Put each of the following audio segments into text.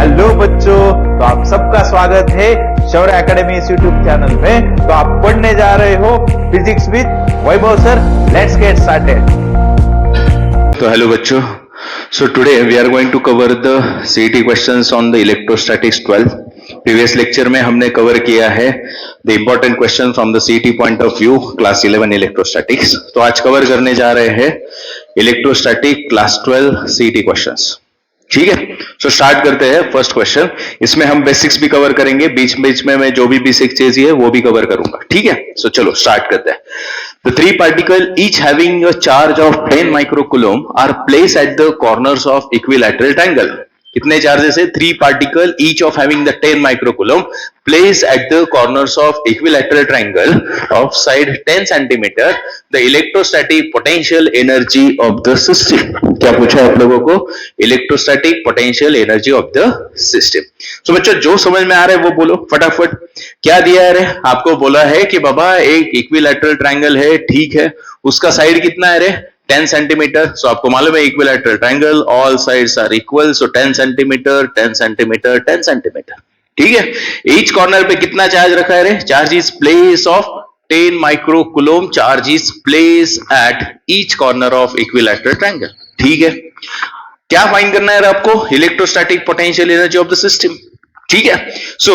Hello बच्चों, तो आप सबका स्वागत है शौर्य एकेडमी इस यूट्यूब चैनल में। तो आप पढ़ने जा रहे हो physics with Vaibhav sir. Let's get started. तो हेलो बच्चों, so today we are going to cover the CET questions on the electrostatics 12. Previous lecture में हमने कवर किया है the important question from the CET point of view class 11 electrostatics. तो आज cover करने जा रहे हैं इलेक्ट्रोस्टैटिक क्लास 12 CET क्वेश्चंस। ठीक है, सो स्टार्ट करते हैं फर्स्ट क्वेश्चन। इसमें हम बेसिक्स भी कवर करेंगे, बीच बीच में मैं जो भी बेसिक चाहिए वो भी कवर करूंगा। ठीक है, सो चलो स्टार्ट करते हैं। The three particles, each having a charge of 10 microcoulomb, are placed at the corners of equilateral triangle. कितने चार्जेस है? 3 particle each of having the 10 microcoulomb placed at the corners of equilateral triangle of side 10 centimeter. The electrostatic potential energy of the system. क्या पूछा आप लोगों को? Electrostatic potential energy of the system. So बच्चों जो समझ में आ रहा है वो बोलो फटाफट। क्या दिया है रे? आपको बोला है कि बाबा एक इक्विलैटरल ट्रायंगल है, ठीक है, उसका साइड कितना है रे? 10 सेंटीमीटर। सो आपको मालूम है equilateral triangle all sides are equal, so 10 centimetre 10 centimetre 10 centimetre. ठीक है, ईच कॉर्नर पे कितना चार्ज रखा है रे? Charge is place of 10 microcoulomb charge is placed at each corner of equilateral triangle. ठीक है, क्या फाइंड करना है आपको? Electrostatic potential energy of the system. ठीक है, सो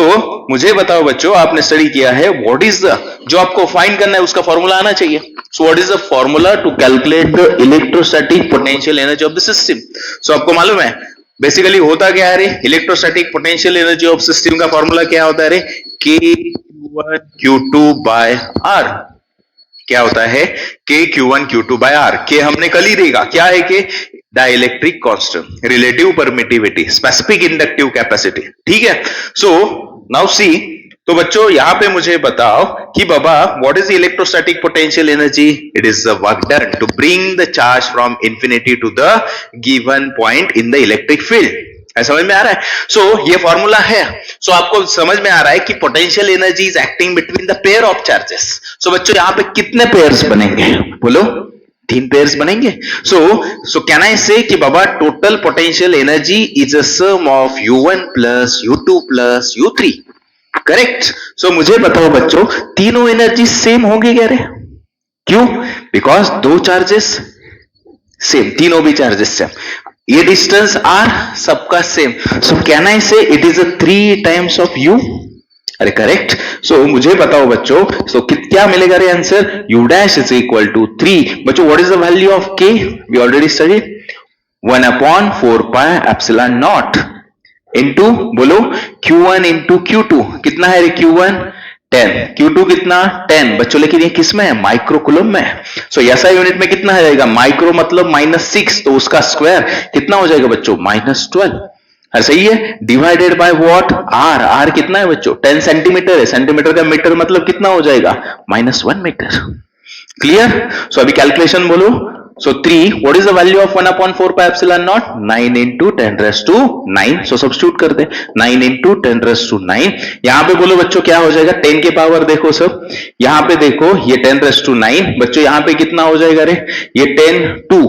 मुझे बताओ बच्चों, आपने स्टडी किया है, व्हाट इज द, जो आपको फाइंड करना है उसका फॉर्मूला आना चाहिए। So what is the formula to calculate the electrostatic potential energy of the system? So आपको मालूम है बेसिकली होता क्या है रे? Electrostatic potential energy of system का फॉर्मूला क्या होता है रे? K Q2 by R। क्या होता है? K Q1 Q2 by R। के हमने कल ही देखा, क्या है के? Dielectric constant, relative permittivity, specific inductive capacity. ठीक है, सो नाउ सी, तो बच्चों यहां पे मुझे बताओ कि बाबा what is electrostatic potential energy? It is the work done to bring the charge from infinity to the given point in the electric field. समझ में आ रहा है? सो ये फॉर्मूला है। सो आपको समझ में आ रहा है कि potential energy is acting between the pair of charges. So बच्चों यहां पे कितने पेयर्स बनेंगे? बोलो, 3 पेयर्स बनेंगे। सो कैन आई से कि बाबा total potential energy is a sum of U1 plus U2 plus U3। Correct. So मुझे बताओ बच्चों, तीनों एनर्जी सेम होंगी क्या रे? क्यों? बिकॉज दो चार्जेस सेम, तीनों भी चार्जेस सेम, ये डिस्टेंस R सबका same. So can I say it is 3 times of U। अरे करेक्ट। सो मुझे बताओ बच्चों, सो क्या मिलेगा रे answer? U dash is equal to 3। बच्चों what is the value of K? We already study 1/4 pi epsilon naught into, बोलो, Q1 into Q2। कितना है रे Q1? 10, Q2 कितना? 10 बच्चों, लेकिन ये किस में है? माइक्रोकूलम में है। सो ऐसा यूनिट में कितना आ जाएगा? माइक्रो मतलब -6, तो उसका स्क्वायर कितना हो जाएगा बच्चों? -12। अरे सही है, divided by what? R। R कितना है बच्चों? 10 सेंटीमीटर है, सेंटीमीटर का मीटर मतलब कितना हो जाएगा? -1 मीटर। क्लियर? सो अभी कैलकुलेशन बोलो। So 3, what is the value of 1/4 pi epsilon naught? 9 into 10 raised to 9। So substitute कर दे, 9 into 10 raised to 9। यहाँ पे बोलो बच्चों क्या हो जाएगा? 10 के पावर देखो सब, यहाँ पे देखो ये 10 raised to 9। बच्चों यहाँ पे कितना हो जाएगा रे? ये 10 2,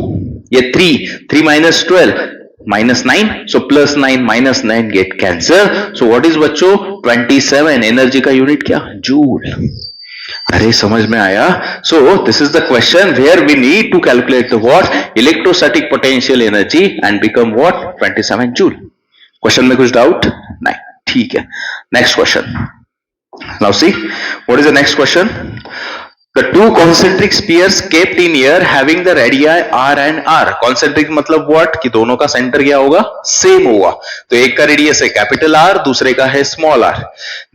ये 3 minus 12 minus 9, so plus 9 minus 9 get cancel। So what is बच्चों? 27। एनर्जी का यूनिट क्या? जूल। अरे समझ में आया? So this is the question where we need to calculate the what? Electrostatic potential energy and become what? 27 joule. Question में कुछ doubt नहीं? ठीक है, next question. Now see what is the next question? The two concentric spheres kept in air having the radii R and R। Concentric मतलब what? कि दोनों का centre क्या होगा? सेम होगा। तो एक का रेडियस है कैपिटल R, दूसरे का है small r।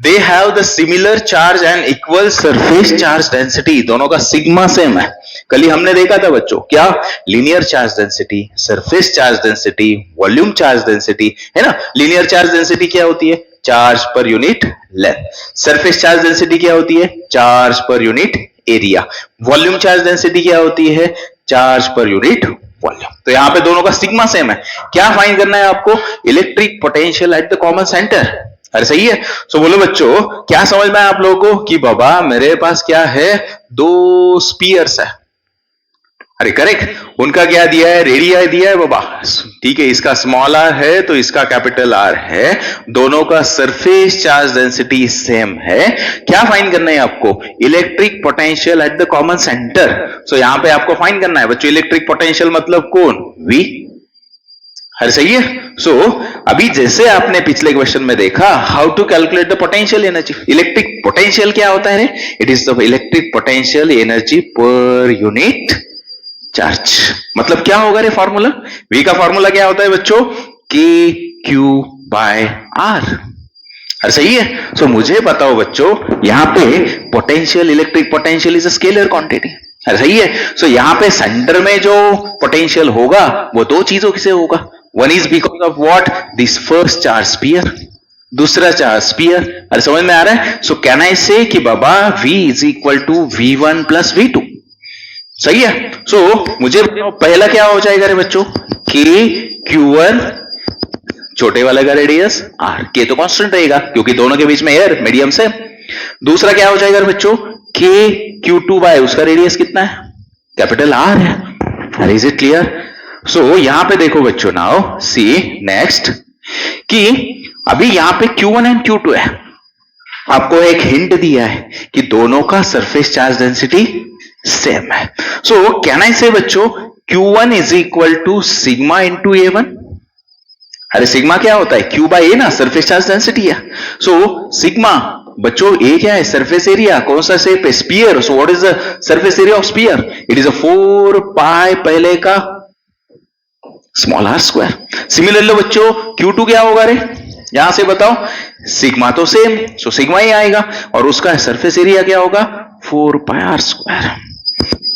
They have the similar charge and equal surface charge density। दोनों का सिग्मा सेम है। कल ही हमने देखा था बच्चों, क्या? Linear charge density, surface charge density, volume charge density, है ना? लीनियर चार्ज डेंसिटी क्या होती है? Charge per unit length. Surface charge density क्या होती है? Charge per unit area. Volume charge density क्या होती है? चार्ज पर यूनिट वॉल्यूम। तो यहां पे दोनों का सिग्मा सेम है। क्या फाइंड करना है आपको? Electric potential at the common centre. अरे सही है। सो बोलो बच्चों, क्या समझ में आया आप लोगों को कि बाबा मेरे पास क्या है? 2 स्पीयर्स है, अरे करेक्ट, उनका क्या दिया है, रेडिया दिया है बाबा, ठीक है, इसका स्मॉल आर है तो इसका कैपिटल आर है, दोनों का सरफेस चार्ज डेंसिटी सेम है। क्या फाइंड करना है आपको, electric potential at the common centre. So यहां पे आपको फाइंड करना है बच्चों, इलेक्ट्रिक पोटेंशियल मतलब कौन, वी। हर सही है। सो अभी जैसे आपने पिछले क्वेश्चन में देखा, how to calculate the potential energy, electric potential क्या होता है, it is the electric potential energy per unit charge. मतलब क्या होगा रे फॉर्मूला, V का फॉर्मूला क्या होता है बच्चों, KQ/R। अरे सही है। सो मुझे बताओ बच्चों, यहां पे potential, electric potential is a scalar quantity. अरे सही है। सो यहां पे सेंटर में जो पोटेंशियल होगा वो दो चीजों से होगा, one is because of what, this first charge sphere, दूसरा चार्ज स्फीयर। अरे समझ में आ रहा है। सो कैन आई से कि बाबा V is equal to V1 plus V2, सही है। सो मुझे पहला क्या हो जाएगा रे बच्चों, KQ1 छोटे वाले का रेडियस R, K तो कांस्टेंट रहेगा क्योंकि दोनों के बीच में एयर मीडियम से। दूसरा क्या हो जाएगा रे बच्चों, KQ2 बाय उसका रेडियस कितना है, कैपिटल R है। Is it clear. सो यहां पे देखो बच्चों, नाउ सी नेक्स्ट कि अभी यहां पे Q1 एंड Q2 है, आपको एक हिंट दिया है कि दोनों का सरफेस चार्ज डेंसिटी सेम है। सो कैन आई से बच्चों, Q1 is equal to sigma into A1। अरे सिग्मा क्या होता है, Q बाय A ना, सरफेस चार्ज डेंसिटी है। सो सिग्मा बच्चों A क्या है, सरफेस एरिया, कौन सा शेप है, sphere. So what is the surface area of sphere, it is 4 पाई पहले का स्मॉल r स्क्वायर। सिमिलरली बच्चों Q2 क्या होगा रे, यहां से बताओ, सिग्मा तो सेम, सो सिग्मा ही आएगा, और उसका सरफेस एरिया क्या होगा, 4 पाई r स्क्वायर।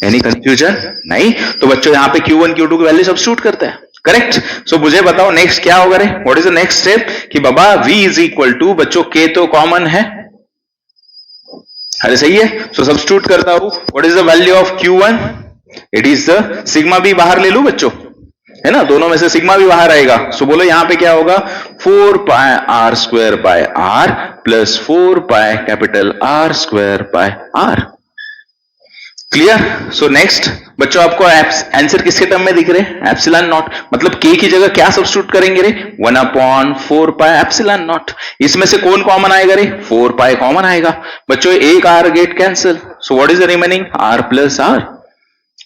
एनी कंफ्यूजन नहीं। तो बच्चों यहां पे Q1 Q2 की वैल्यू सब्स्टिट्यूट करते हैं, करेक्ट। सो मुझे बताओ नेक्स्ट क्या होगा रे, what is the next step, कि बाबा V इज इक्वल टू बच्चों K तो कॉमन है, अरे सही है। सो सब्स्टिट्यूट करता हूं, what is the value of Q1, it is the sigma भी बाहर ले लू बच्चों, है ना, दोनों में से सिग्मा भी बाहर आएगा। सो बोलो यहां पे क्या होगा, 4 पाई r square by r plus 4 pi capital R square by R। Clear. So next बच्चों आपको आंसर किसके टर्म में दिख रहे हैं, एप्सिलॉन नॉट। मतलब K की जगह क्या सब्स्टिट्यूट करेंगे रे, 1/4 पाई एप्सिलॉन नॉट। इसमें से कौन कॉमन आएगा रे, 4 पाई कॉमन आएगा बच्चों, एक R get cancel. So what is the remaining, R plus R।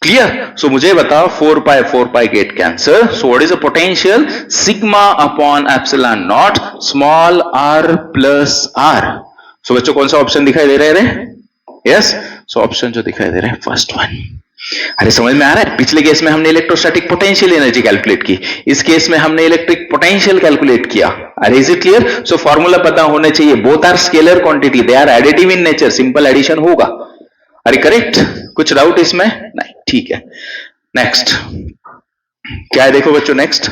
Clear. So मुझे बताओ 4 pi get cancel. So what is the potential, sigma upon epsilon naught small r plus R। So बच्चों कौन सा option दिखाई दे रहा है, yes. So option जो दिखाई दे रहा है फर्स्ट वन। अरे समझ में आ रहा है, पिछले केस में हमने इलेक्ट्रोस्टैटिक पोटेंशियल एनर्जी कैलकुलेट की, इस केस में हमने इलेक्ट्रिक पोटेंशियल कैलकुलेट किया। अरे is it clear. So formula पता होने चाहिए, both are scalar quantity, they are additive in nature, simple addition होगा। अरे करेक्ट, कुछ डाउट इसमें नहीं, ठीक है। नेक्स्ट क्या है देखो बच्चों, next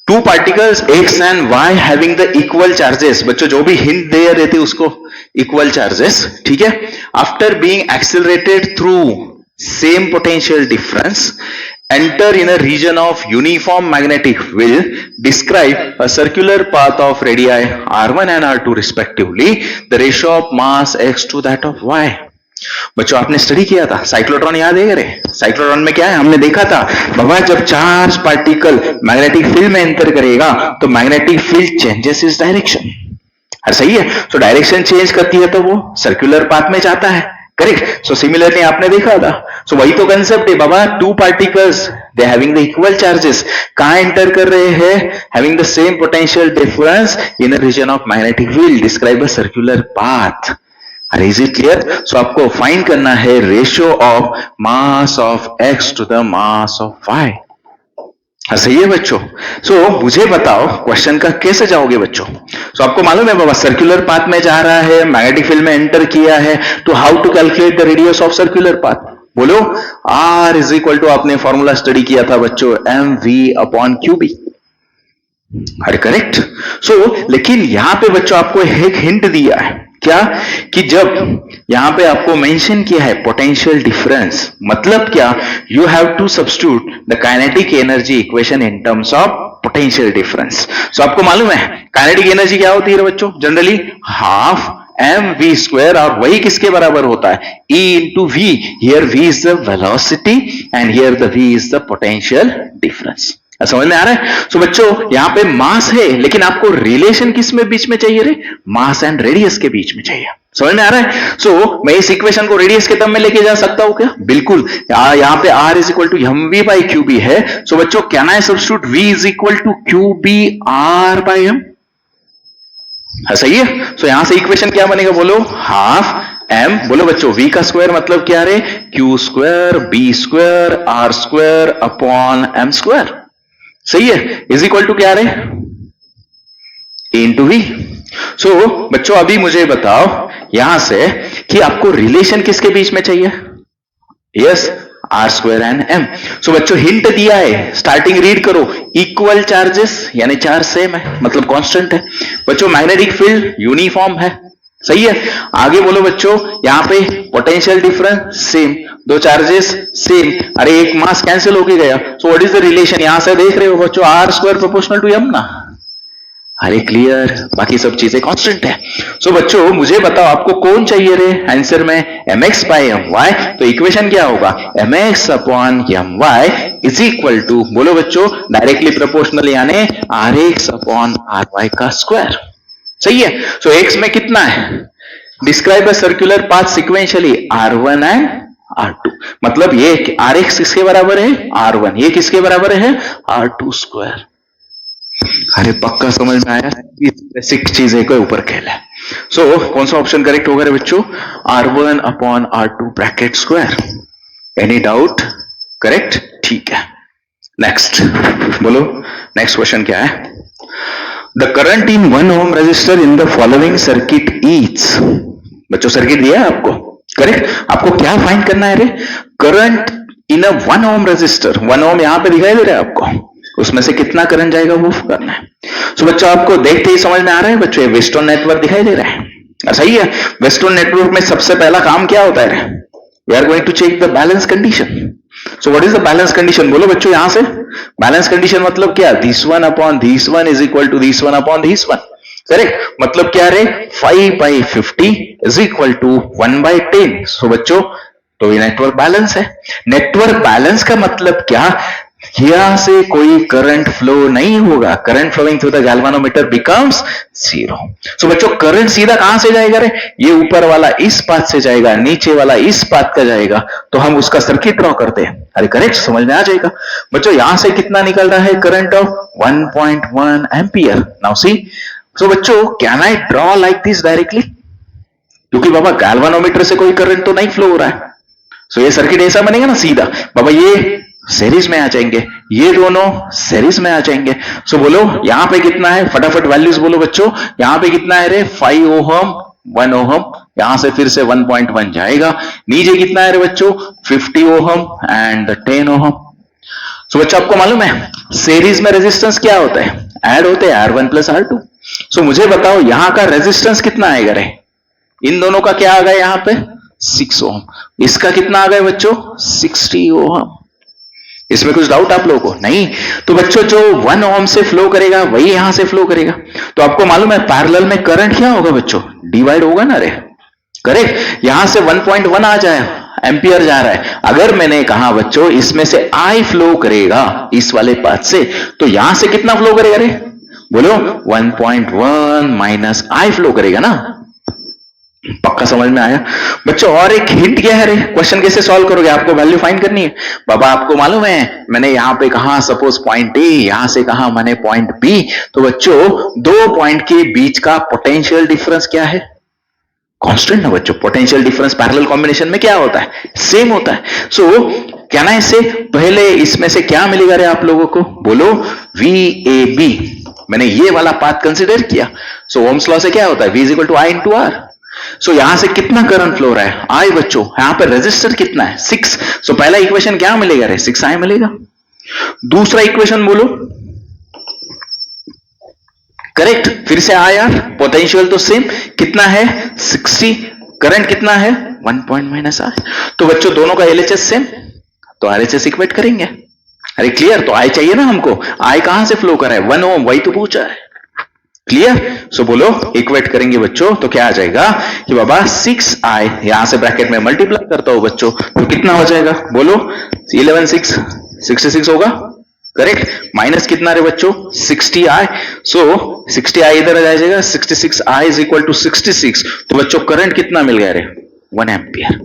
two particles x and y having the equal charges. बच्चों जो भी हिंट दे रहे थे उसको इक्वल चार्जेस, ठीक है। After being accelerated through same potential difference enter in a region of uniform magnetic field, describe a circular path of radii r1 and r2 respectively, the ratio of mass x to that of y। बच्चों आपने study किया था, cyclotron याद है रे, cyclotron में क्या है, हमने देखा था बाबा, जब चार्ज पार्टिकल मैग्नेटिक फील्ड में एंटर करेगा तो magnetic field changes is direction. सही है। सो डायरेक्शन चेंज करती है तो वो सर्कुलर पाथ में जाता है, करेक्ट। सो सिमिलरली आपने देखा था। सो वही तो कंसेप्ट है बाबा, two particles they having the equal charges, कहां एंटर कर रहे हैं, having the same potential difference in a region of magnetic field, describe a circular path. अरे इज इट क्लियर। सो आपको फाइंड करना है ratio of mass of X to the mass of Y. सही है बच्चों। सो मुझे बताओ क्वेश्चन का कैसे जाओगे बच्चों। सो आपको मालूम है बाबा, सर्कुलर पाथ में जा रहा है, मैग्नेटिक फील्ड में एंटर किया है, तो how to calculate the radius of circular path, बोलो। R इज इक्वल टू, आपने फॉर्मूला स्टडी किया था बच्चों, mv अपॉन QB। अरे करेक्ट। सो लेकिन यहां पे बच्चों आपको एक हिंट दिया है, क्या, कि जब यहां पे आपको मेंशन किया है पोटेंशियल डिफरेंस, मतलब क्या, you have to substitute the kinetic energy equation in terms of potential difference. So आपको मालूम है काइनेटिक एनर्जी क्या होती है बच्चों, generally half M V square, और वही किसके बराबर होता है? E into V. Here v is the velocity and here the v is the potential difference. समझ में आ रहा है? सो बच्चों यहां पे मास है, लेकिन आपको रिलेशन किस में बीच में चाहिए रे? मास एंड रेडियस के बीच में चाहिए. समझ में आ रहा है? सो मैं इस इक्वेशन को रेडियस के टर्म में लेके जा सकता हूं क्या? बिल्कुल. यहाँ पे r is equal to m v by q b है. सो बच्चों can I substitute v is equal to q b r by m? सही है. सो यहां से इक्वेशन क्या बनेगा बोलो? हाफ m, बोलो बच्चों v का स्क्वायर मतलब क्या रे? q square b square r square upon m square. सही है. इज इक्वल टू क्या रे? a into we. सो बच्चों अभी मुझे बताओ यहां से कि आपको रिलेशन किसके बीच में चाहिए? Yes, R square and M. So बच्चों हिंट दिया है, स्टार्टिंग रीड करो. इक्वल चार्जेस यानी चार्ज सेम है, मतलब कांस्टेंट है. बच्चों मैग्नेटिक फील्ड यूनिफॉर्म है. सही है. आगे बोलो बच्चों, यहां पे पोटेंशियल डिफरेंस सेम, दो चार्जेस सेम. अरे एक मास कैंसिल होके गया. So what is the relation? यहां से देख रहे हो बच्चों, r square proportional to m ना. अरे क्लियर, बाकी सब चीजें कांस्टेंट है. सो बच्चों मुझे बताओ आपको कौन चाहिए रे आंसर में? mx by M Y. तो इक्वेशन क्या होगा? mx upon M Y is equal to, बोलो बच्चों डायरेक्टली प्रोपोर्शनल यानी rx अपॉन आर वाई का स्क्वायर. सही है. सो x में कितना है? Describe a circular path sequentially r1 and r2. मतलब ये rx किसके बराबर है? r1. ये किसके बराबर है? r2 square. अरे पक्का समझ में आया? बेसिक चीजें को ऊपर खेला है. सो कौन सा ऑप्शन करेक्ट होगा रे बच्चों? r1 upon r2 bracket square. Any doubt? Correct. ठीक है. नेक्स्ट बोलो, नेक्स्ट क्वेश्चन क्या है? The current in 1 ohm resistor in the following circuit is. बच्चों सर्किट दिया है आपको. करेक्ट. आपको क्या फाइंड करना है रे? Current in a 1 ohm resistor. 1 ohm यहां पे दिखाई दे रहा है आपको, उसमें से कितना करंट जाएगा वो करना है. सो बच्चों आपको देखते ही समझ में आ रहा है बच्चों, ये वेस्टर्न नेटवर्क दिखाई दे रहा है. सही है. वेस्टर्न नेटवर्क में सबसे पहला काम क्या होता है? We are going to check the balance condition. So what is the balance condition? बोलो बच्चों यहां से. बैलेंस कंडीशन मतलब क्या? This one upon this one is equal to this one upon this one. Correct. मतलब क्या रे? 5/50 इज इक्वल टू 1/10. सो बच्चों तो ये नेटवर्क बैलेंस है. नेटवर्क बैलेंस का मतलब क्या? यहां से कोई करंट फ्लो नहीं होगा. Current flowing through the galvanometer becomes zero. So बच्चों करंट सीधा कहां से जाएगा रे? ये ऊपर वाला इस पाथ से जाएगा, नीचे वाला इस पाथ का जाएगा, तो हम उसका सर्किट ड्रॉ करते हैं. अरे करेक्ट, समझ में आ जाएगा. बच्चों यहां से कितना निकल रहा है current? Of 1.1 ampere. Now see. So बच्चों can I draw like this directly? क्योंकि बाबा गैल्वानोमीटर से कोई करंट तो नहीं फ्लो हो रहा है. सो ये सर्किट ऐसा बनेगा ना सीधा. बाबा ये सीरीज में आ जाएंगे, ये दोनों सीरीज में आ जाएंगे. सो बोलो यहां पे कितना है? फटाफट वैल्यूज बोलो बच्चों. यहां पे कितना है रे? 5 ओहम, 1 ओहम. यहां से फिर से 1.1 जाएगा. नीचे कितना है रे बच्चों? 50 ओहम एंड 10 ओहम. सो बच्चों आपको मालूम है सीरीज में रेजिस्टेंस क्या होता है? ऐड होते हैं R1 प्लस R2. सो मुझे बताओ यहां का रेजिस्टेंस कितना आएगा रे? इन दोनों का क्या आ गया यहां पे? 6 ओहम. इसका कितना आ गया बच्चों? 60 ओहम. इसमें कुछ डाउट आप लोगों को? नहीं. तो बच्चों जो 1 ओम से फ्लो करेगा वही यहां से फ्लो करेगा. तो आपको मालूम है पैरेलल में करंट क्या होगा बच्चों? डिवाइड होगा ना रे. करेक्ट. यहां से 1.1 आ जाए एम्पियर जा रहा है. अगर मैंने कहा बच्चों इसमें से I फ्लो करेगा इस वाले पाथ से, तो यहां से कितना फ्लो करेगा रे? बोलो 1.1 माइनस I फ्लो करेगा ना. पक्का समझ में आया बच्चों? और एक हिंट क्या है रे? क्वेश्चन कैसे सॉल्व करोगे? आपको वैल्यू फाइंड करनी है. बाबा आपको मालूम है मैंने यहां पे कहा सपोज पॉइंट ए, यहां से कहा मैंने पॉइंट बी. तो बच्चों दो पॉइंट के बीच का पोटेंशियल डिफरेंस क्या है? कांस्टेंट ना बच्चों. पोटेंशियल डिफरेंस पैरेलल कॉम्बिनेशन में क्या होता है? सेम होता है. सो कहना है इससे पहले इसमें से क्या मिलेगा रे आप लोगों को? बोलो VAB. मैंने ये वाला पाथ कंसिडर किया. सो ओम्स लॉ से क्या होता है? V is equal to I into R. So यहां से कितना करंट फ्लो हो रहा है? I बच्चों. यहां पर रेजिस्टर कितना है? 6. सो पहला इक्वेशन क्या मिलेगा रे? 6I मिलेगा. दूसरा इक्वेशन बोलो. करेक्ट. फिर से IR. पोटेंशियल तो सेम. कितना है? 60. करंट कितना है? 1 -I. तो बच्चों दोनों का LHS सेम, तो RHS इक्वेट करेंगे. अरे क्लियर. तो I चाहिए ना हमको. I कहां से फ्लो कर रहा है? 1 ओम. वही तो पूछा है. क्लियर? सो बोलो इक्वेट करेंगे बच्चों तो क्या आ जाएगा कि बाबा 6i, यहां से ब्रैकेट में मल्टीप्लाई करता हूं बच्चों तो कितना हो जाएगा बोलो 11 6 66 होगा, करेक्ट? माइनस कितना रे बच्चों 60i, सो 60i इधर आ जाएगा, 66i इज इक्वल टू 66, तो बच्चों करंट कितना मिल गया रे 1 एम्पियर।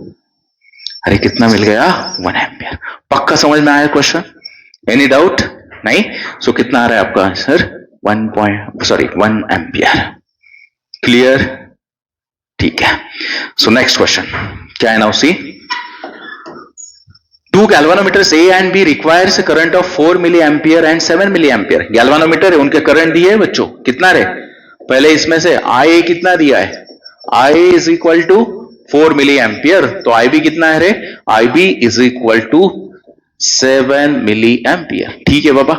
अरे कितना मिल गया 1 एम्पियर। पक्का समझ में आया क्वेश्चन? Any doubt? नहीं? सो कितना आ रहा है आपका आंसर 1 एम्पियर। क्लियर? ठीक है। सो नेक्स्ट क्वेश्चन क्या है now see, two galvanometers A and B requires a current of 4 milliampere and 7 milliampere। Galvanometer है, उनके करंट दिए है बच्चों, कितना रे? पहले इसमें से IA कितना दिया है, IA is equal to 4 milli ampere, तो IB कितना है रे, IB is equal to 7 milli ampere. ठीक है बाबा।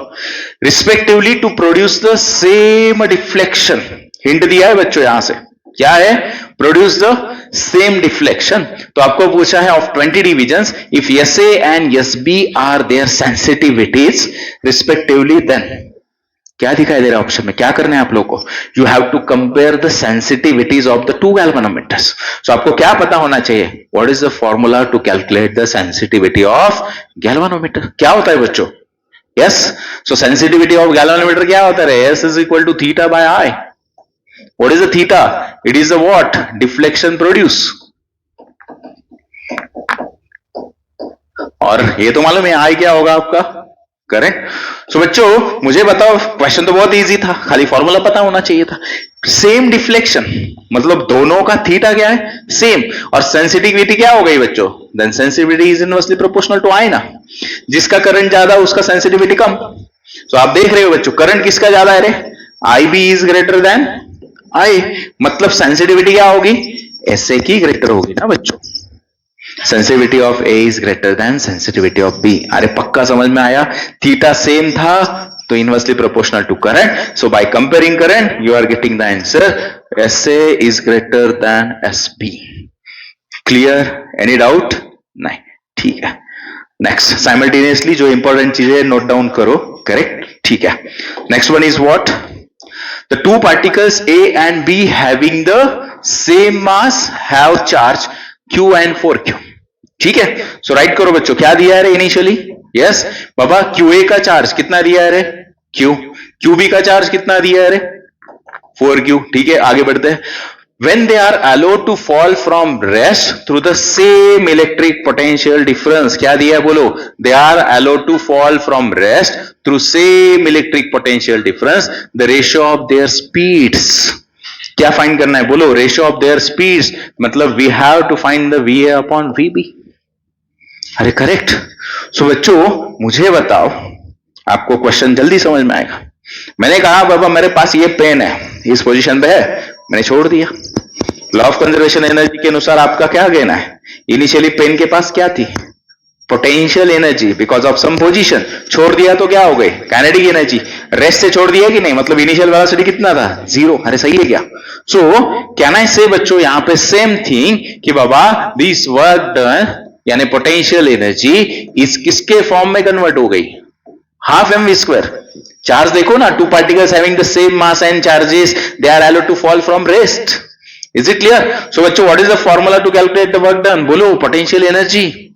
Respectively to produce the same deflection, hint दिया है बच्चों यहां से, क्या है, प्रोड्यूस द सेम डिफ्लेक्शन। तो आपको पूछा है of 20 divisions, if SA and SB are their sensitivities respectively, then क्या दिखाई दे रहा है ऑप्शन में, क्या करना है आप लोगों को, you have to compare the sensitivities of the two galvanometers. So आपको क्या पता होना चाहिए, what is the formula to calculate the sensitivity of galvanometer, क्या होता है बच्चों? Yes, so sensitivity of galvanometer क्या होता है, S is equal to theta by I। What is the theta, it is the what, deflection produce. और ये तो मालूम है I क्या होगा आपका, करेक्ट? सो बच्चों मुझे बताओ, क्वेश्चन तो बहुत इजी था, खाली फॉर्मूला पता होना चाहिए था। सेम डिफ्लेक्शन मतलब दोनों का थीटा क्या है, सेम, और सेंसिटिविटी क्या हो गई बच्चों, then sensitivity is inversely proportional to I ना, जिसका करंट ज्यादा उसका सेंसिटिविटी कम। सो आप देख रहे हो बच्चों करंट किसका ज्यादा है रे, IB is greater then I, मतलब सेंसिटिविटी क्या होगी, SA की ग्रेटर होगी ना बच्चों। Sensitivity of A is greater then sensitivity of B। अरे पक्का समझ में आया, थीटा सेम था तो inversely proportional to current, so by comparing current you are getting the answer SA is greater than SB। Clear? Any doubt? नहीं? ठीक है। नेक्स्ट, साइमल्टेनियसली जो इंपॉर्टेंट चीजें नोट डाउन करो, करेक्ट? ठीक है। Next one is what, the two particles A and B having the same mass have charge Q and 4Q। ठीक है, सो राइट करो बच्चों, क्या दिया है रे इनिशियली, यस बाबा QA का चार्ज कितना दिया है रे Q, QB का चार्ज कितना दिया है रे 4Q। ठीक है, आगे बढ़ते हैं। When they are allowed to fall from rest through the same electric potential difference, क्या दिया है बोलो, they are allowed to fall from rest through same electric potential difference, the ratio of their speeds, क्या find करना है बोलो, ratio of their speeds, मतलब we have to find the VA upon VB। अरे करेक्ट। सो बच्चों मुझे बताओ, आपको क्वेश्चन जल्दी समझ में आएगा। मैंने कहा बाबा मेरे पास ये पेन है, इस पोजीशन पे है, मैंने छोड़ दिया, लॉ ऑफ कंजर्वेशन एनर्जी के अनुसार आपका क्या कहना है, इनिशियली पेन के पास क्या थी, potential energy, because of some position, छोड़ दिया तो क्या हो गई, काइनेटिक एनर्जी। रेस्ट से छोड़ दिया कि नहीं, मतलब इनिशियल वेलोसिटी कितना था 0। अरे सही है क्या? सो कैन आई से बच्चों यहां पे सेम थिंग कि बाबा दिस वर्क डन यानी पोटेंशियल एनर्जी इस किसके फॉर्म में कन्वर्ट हो गई, हाफ mv²। चार्ज देखो ना, two particles having the same mass and charges they are allowed to fall from rest. Is it clear? So बच्चों what is the formula to calculate the work done, बोलो potential energy.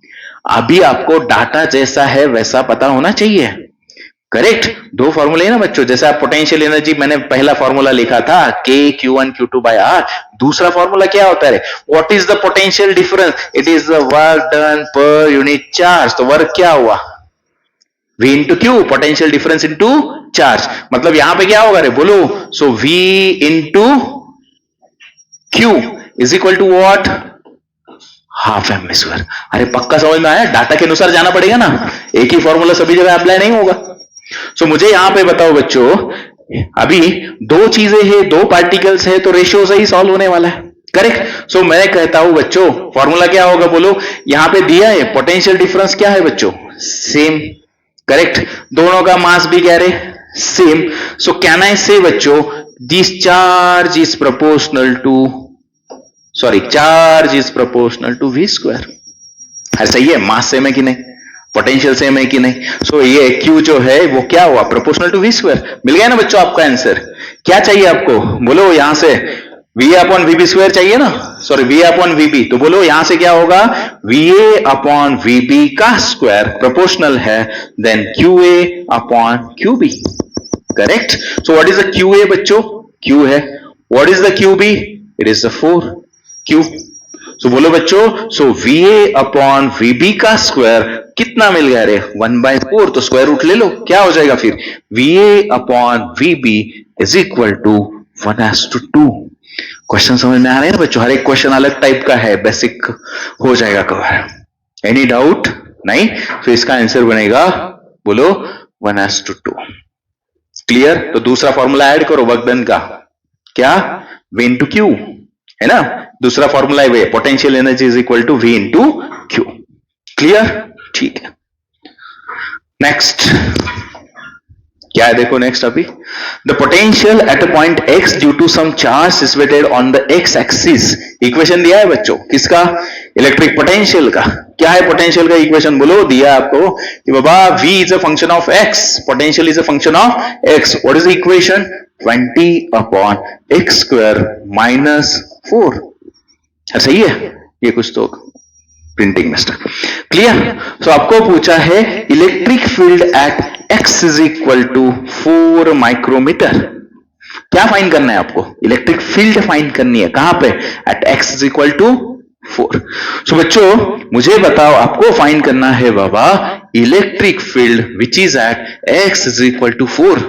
अभी आपको data जैसा है वैसा पता होना चाहिए, करेक्ट? दो फॉर्मूले है ना बच्चों, जैसे आप पोटेंशियल एनर्जी, मैंने पहला फॉर्मूला लिखा था K Q1 Q2 by R, दूसरा फॉर्मूला क्या होता है, what is the potential difference, it is the work done per unit charge. तो वर्क क्या हुआ, V into Q, potential difference into charge, मतलब यहां पे क्या होगा रे बोलो, so V into Q is equal to what, half mv²। अरे पक्का समझ में आया, डाटा के अनुसार जाना पड़ेगा ना, एक ही फॉर्मूला सभी जगह अप्लाई नहीं होगा। सो मुझे यहां पे बताओ बच्चों, अभी दो चीजें हैं, दो पार्टिकल्स है, तो रेशियो से ही सॉल्व होने वाला है, करेक्ट? सो मैं कहता हूं बच्चों फॉर्मूला क्या होगा बोलो, यहां पे दिया है पोटेंशियल डिफरेंस क्या है बच्चों, सेम, करेक्ट? दोनों का मास भी क्या है, same. So can I say बच्चों this charge is proportional to, sorry charge is proportional to V²। अरे सही है, मास सेम है कि नहीं, पोटेंशियल सेम है कि नहीं। सो ये Q जो है वो क्या हुआ, प्रोपोर्शनल टू V²। मिल गया ना बच्चों आपका आंसर, क्या चाहिए आपको, बोलो यहां से we A upon VB square चाहिए ना, सॉरी वी ए अपॉन वीबी, तो बोलो यहां से क्या होगा, वी ए अपॉन वीबी का स्क्वायर प्रोपोर्शनल है then Q A upon Q B, correct. So what is the Q A बच्चों, क्यू है, what is the Q B, it is the 4 Q. So बोलो बच्चों, so we A upon V B का square कितना मिल गया रे, 1/4, तो स्क्वायर रूट ले लो, क्या हो जाएगा फिर, V A upon VB is equal to 1:2। Question समझ में आ रहे हैं ना बच्चों, हर एक क्वेश्चन अलग टाइप का है, बेसिक हो जाएगा कवर। एनी डाउट नहीं, तो इसका आंसर बनेगा बोलो 1:2। क्लियर। तो दूसरा फॉर्मूला ऐड करो वर्क डन का, क्या, V इंटू क्यू है ना, दूसरा फॉर्मूला है potential energy is equal to V into Q. Clear, ठीक है। नेक्स्ट क्या है देखो, नेक्स्ट अभी, the potential at a point x due to some charge situated on the x axis. Equation दिया है बच्चों, किसका, इलेक्ट्रिक पोटेंशियल का। क्या है पोटेंशियल का इक्वेशन, बोलो, दिया आपको कि बाबा v is a function of x, potential is a function of x, what is the equation, 20 upon x square minus 4। सही है, ये कुछ तो प्रिंटिंग मिस्टेक। क्लियर। सो आपको पूछा है electric field at x is equal to 4 micrometre. क्या find करना है आपको, इलेक्ट्रिक फील्ड फाइंड करनी है, कहां पे, at x is equal to 4। So बच्चों मुझे बताओ, आपको फाइंड करना है बाबा electric field which is at x is equal to 4।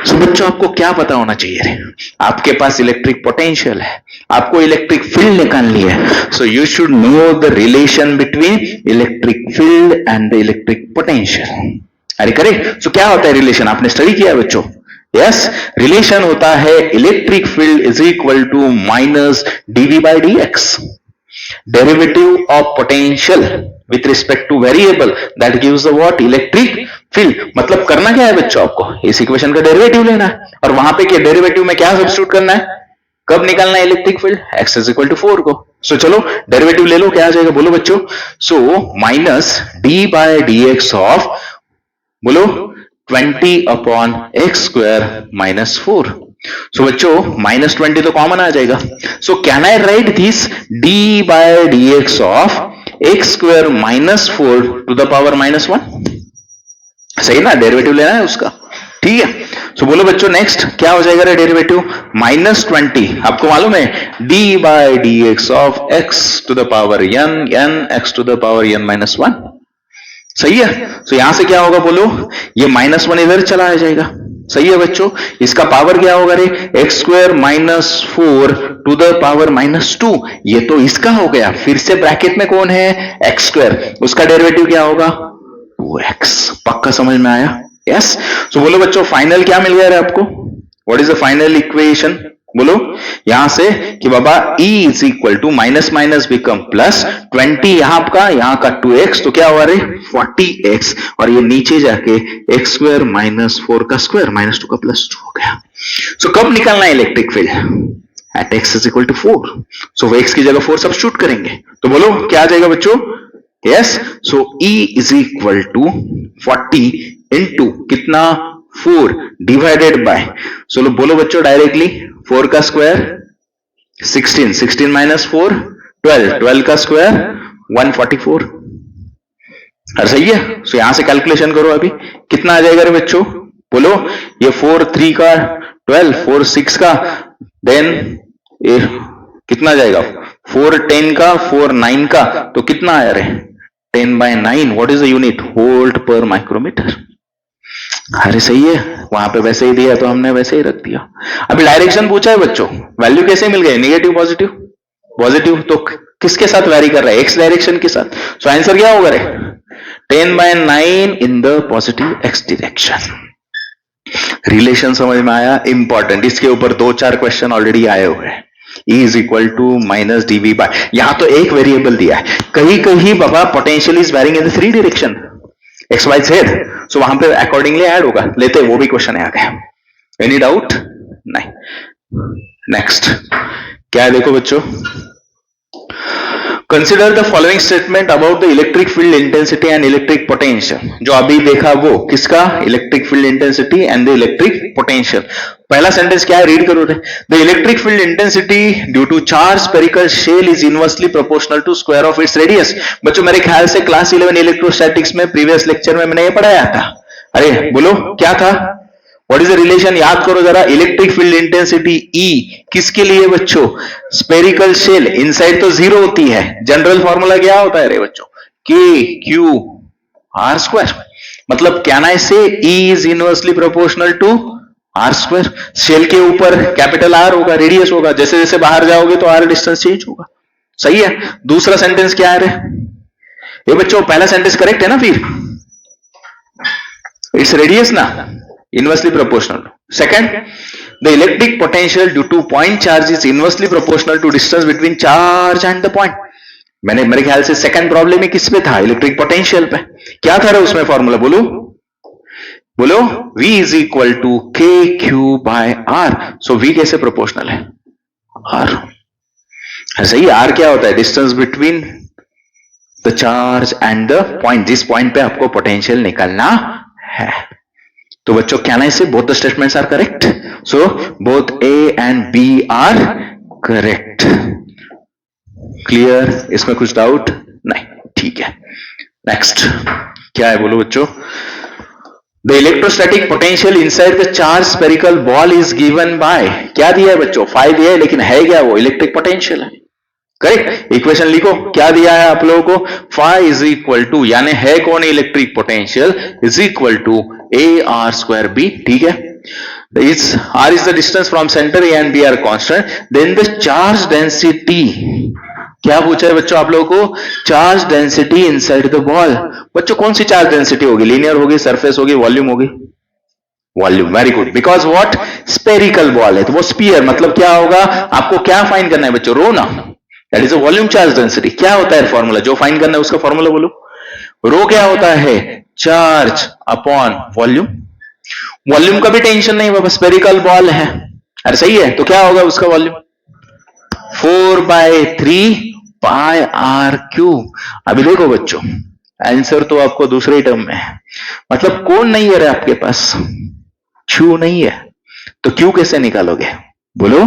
So बच्चों आपको क्या पता होना चाहिए रे, आपके पास इलेक्ट्रिक पोटेंशियल है, आपको इलेक्ट्रिक फील्ड निकालनी है। So you should know the relation between electric field and the electric potential. अरे करेक्ट। सो क्या होता है रिलेशन, आपने स्टडी किया है बच्चों, यस, रिलेशन होता है electric field is equal to minus dv by dx, derivative of potential with respect to variable that gives the what, electric field. मतलब करना क्या है बच्चों, आपको इस इक्वेशन का डेरिवेटिव लेना है, और वहां पे क्या डेरिवेटिव में क्या सब्स्टिट्यूट करना है, कब निकालना है electric field, x is equal to 4 को। सो चलो डेरिवेटिव ले लो, क्या आ जाएगा बोलो बच्चों, so minus d by dx of, बोलो 20 upon x square minus 4। So बच्चों -20 तो कॉमन आ जाएगा। So can I write this d by dx of x square minus 4 to the power -1। सही ना, डेरिवेटिव लेना है उसका, ठीक है। सो बोलो बच्चों नेक्स्ट क्या हो जाएगा रे डेरिवेटिव, -20 आपको मालूम है d by dx of x to the power n x to the power n minus 1। सही है। सो यहां से क्या होगा बोलो, ये -1 इधर चला आ जाएगा। सही है बच्चों, इसका पावर क्या होगा रे, X square minus 4 to the power -2, ये तो इसका हो गया। फिर से ब्रैकेट में कौन है, एक्स स्क्वायर, उसका डेरिवेटिव क्या होगा 2x। पक्का समझ में आया, यस। सो बोलो बच्चों फाइनल क्या मिल गया रे आपको, what is the final equation, बोलो यहां से कि बाबा E is equal to minus minus become plus 20, यहाँ का 2x, तो क्या हुआ रे 40x, और ये नीचे जाके x स्क्वायर माइनस 4 का स्क्वायर माइनस 2 का प्लस 2 हो गया। सो कब निकालना है electric field, at x is equal to 4। So x की जगह 4 सब्स्टिट्यूट करेंगे, तो बोलो क्या आ जाएगा बच्चों, yes. So E is equal to 40 into कितना 4 डिवाइडेड बाय, चलो बोलो बच्चों डायरेक्टली 4 का स्क्वायर 16, 16 माइनस 4 12, 12 का स्क्वायर 144। अरे सही है। सो यहां से कैलकुलेशन करो, अभी कितना आ जाएगा रे बच्चों, बोलो ये 4 3 का 12, 4 6 का, देन ये कितना जाएगा 4 10 का, 4 9 का, तो कितना आया रे 10/9। What is the unit, volt पर माइक्रोमीटर। अरे सही है, वहां पे वैसे ही दिया तो हमने वैसे ही रख दिया। अभी डायरेक्शन पूछा है बच्चों, वैल्यू कैसे मिल गए, नेगेटिव पॉजिटिव, पॉजिटिव तो किसके साथ वैरी कर रहा है, एक्स डायरेक्शन के साथ। सो आंसर क्या होगा रे 10/9 in the positive x direction. Relation समझ में आया, इंपॉर्टेंट, इसके ऊपर 2-4 क्वेश्चन ऑलरेडी आए हुए हैं। E is equal to minus dv by, यहां तो एक वेरिएबल दिया है, कहीं कहीं बाबा potential is varying in the 3 direction X Y Z, so वहां पे अकॉर्डिंगली ऐड होगा, लेते वो भी क्वेश्चन आ गया। एनी डाउट नहीं। नेक्स्ट क्या है देखो बच्चों, consider the following statement about the electric field intensity and electric potential. जो अभी देखा वो किसका, electric field intensity and the electric potential. पहला सेंटेंस क्या है, रीड करो रे। The electric field intensity due to charge spherical shell is inversely proportional to square of its radius. बच्चों मेरे ख्याल से क्लास 11 इलेक्ट्रोस्टैटिक्स में प्रीवियस लेक्चर में मैंने ये पढ़ाया था। अरे बोलो क्या था, व्हाट इज द रिलेशन, याद करो जरा। इलेक्ट्रिक फील्ड इंटेंसिटी ई किसके लिए बच्चों, स्फेरिकल शेल, इनसाइड तो जीरो होती है, जनरल फॉर्मूला क्या होता है रे बच्चों, के क्यू आर स्क्वायर। मतलब क्या ना से E is inversely proportional to R square. Shell के ऊपर कैपिटल आर होगा, रेडियस होगा, जैसे जैसे बाहर जाओगे तो आर डिस्टेंस चेंज होगा। सही है। दूसरा सेंटेंस क्या है रे, ये बच्चों पहला सेंटेंस करेक्ट है ना, फिर इट्स रेडियस ना, inversely proportional. Second, the electric potential due to point charge is inversely proportional to distance between charge and the point. मैंने मेरे ख्याल से सेकंड प्रॉब्लम में किस पे था, इलेक्ट्रिक पोटेंशियल पे। क्या था रे उसमें फॉर्मूला, बोलो बोलो, V is equal to K Q by R. So V कैसे प्रोपोर्शनल है, R। सही, R क्या होता है, distance between the charge and the point, जिस पॉइंट पे आपको पोटेंशियल निकालना है। तो बच्चों क्या ना, इससे both the statements are correct. So both A and B are correct. Clear, इसमें कुछ डाउट नहीं, ठीक है। नेक्स्ट क्या है, बोलो बच्चों। The electrostatic potential inside the charge spherical ball is given by, क्या दिया है बच्चों, 5 दिया है, लेकिन है क्या वो, इलेक्ट्रिक पोटेंशियल है। करेक्ट, इक्वेशन लिखो, क्या दिया है आप लोगों को, phi इज इक्वल टू, यानी है कौन, electric potential is equal to A R square B. ठीक है, R is the distance from center A and B are constant. Then the charge density, क्या पूछा है बच्चों आप लोगों को, charge density inside the ball. बच्चों कौन सी चार्ज डेंसिटी होगी, लीनियर होगी, सरफेस होगी, वॉल्यूम होगी, volume. Very good, because what, spherical ball है तो वो स्पीयर, मतलब क्या होगा, आपको क्या फाइंड करना है बच्चों, रो ना, that is a volume charge density. क्या होता है फॉर्मूला, जो फाइंड करना है उसका फॉर्मूला बोलो। रो क्या होता है, चार्ज अपॉन वॉल्यूम। वॉल्यूम का भी टेंशन नहीं बाबा, स्पेरिकल बॉल है। अरे सही है, तो क्या होगा उसका वॉल्यूम, 4/3 पाई आर क्यूब। अभी देखो बच्चों, आंसर तो आपको दूसरे टर्म में है, मतलब कौन नहीं है रे आपके पास, क्यू नहीं है, तो क्यू कैसे निकालोगे, बोलो।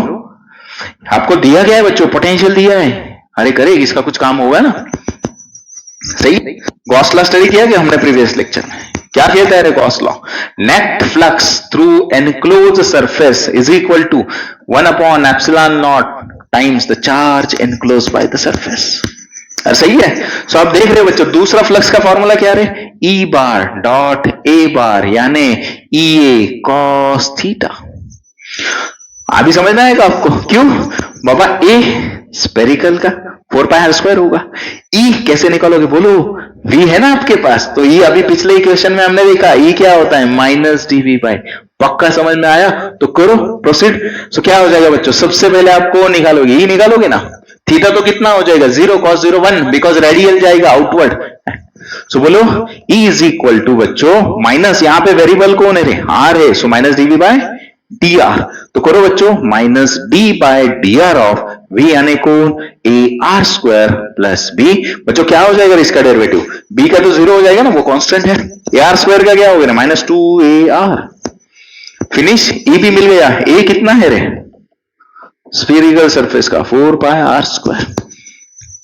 आपको दिया गया है बच्चों, पोटेंशियल दिया है, अरे करे इसका कुछ काम होगा ना। सही, गॉस लॉ स्टडी किया क्या हमने प्रीवियस लेक्चर में, क्या कहता है Gauss law, net flux through enclose surface is equal to 1/ε0 times the charge enclose by the surface. सही है। सो आप देख रहे हो बच्चों, दूसरा फ्लक्स का फॉर्मूला क्या है, ई बार डॉट ए बार, यानी ई ए कॉस थीटा। अभी समझना है आपको, क्यों बाबा, ए स्पेरिकल का 4πr² होगा, ई कैसे निकालोगे, बोलो। v है ना आपके पास, तो ई अभी पिछले इक्वेशन में हमने देखा, ई क्या होता है, -dv/। पक्का समझ में आया, तो करो प्रोसीड। सो क्या हो जाएगा बच्चों, सबसे पहले आपको निकालोगे, ई निकालोगे ना, थीटा तो कितना हो जाएगा, 0 cos 0 1, बिकॉज रेडियल जाएगा आउटवर्ड। सो बोलो E इज इक्वल टू बच्चों माइनस, यहां पे वेरिएबल कौन है रे, r है, सो -dv/dr। तो करो बच्चों, -d/dr ऑफ v यानी कौन, AR² प्लस b। बच्चों क्या हो जाएगा इसका डेरिवेटिव, b का तो 0 हो जाएगा ना, वो कांस्टेंट है, AR² का क्या हो गया, -2AR। फिनिश, E भी मिल गया, A कितना है रे, स्फीरिकल सरफेस का 4πr²।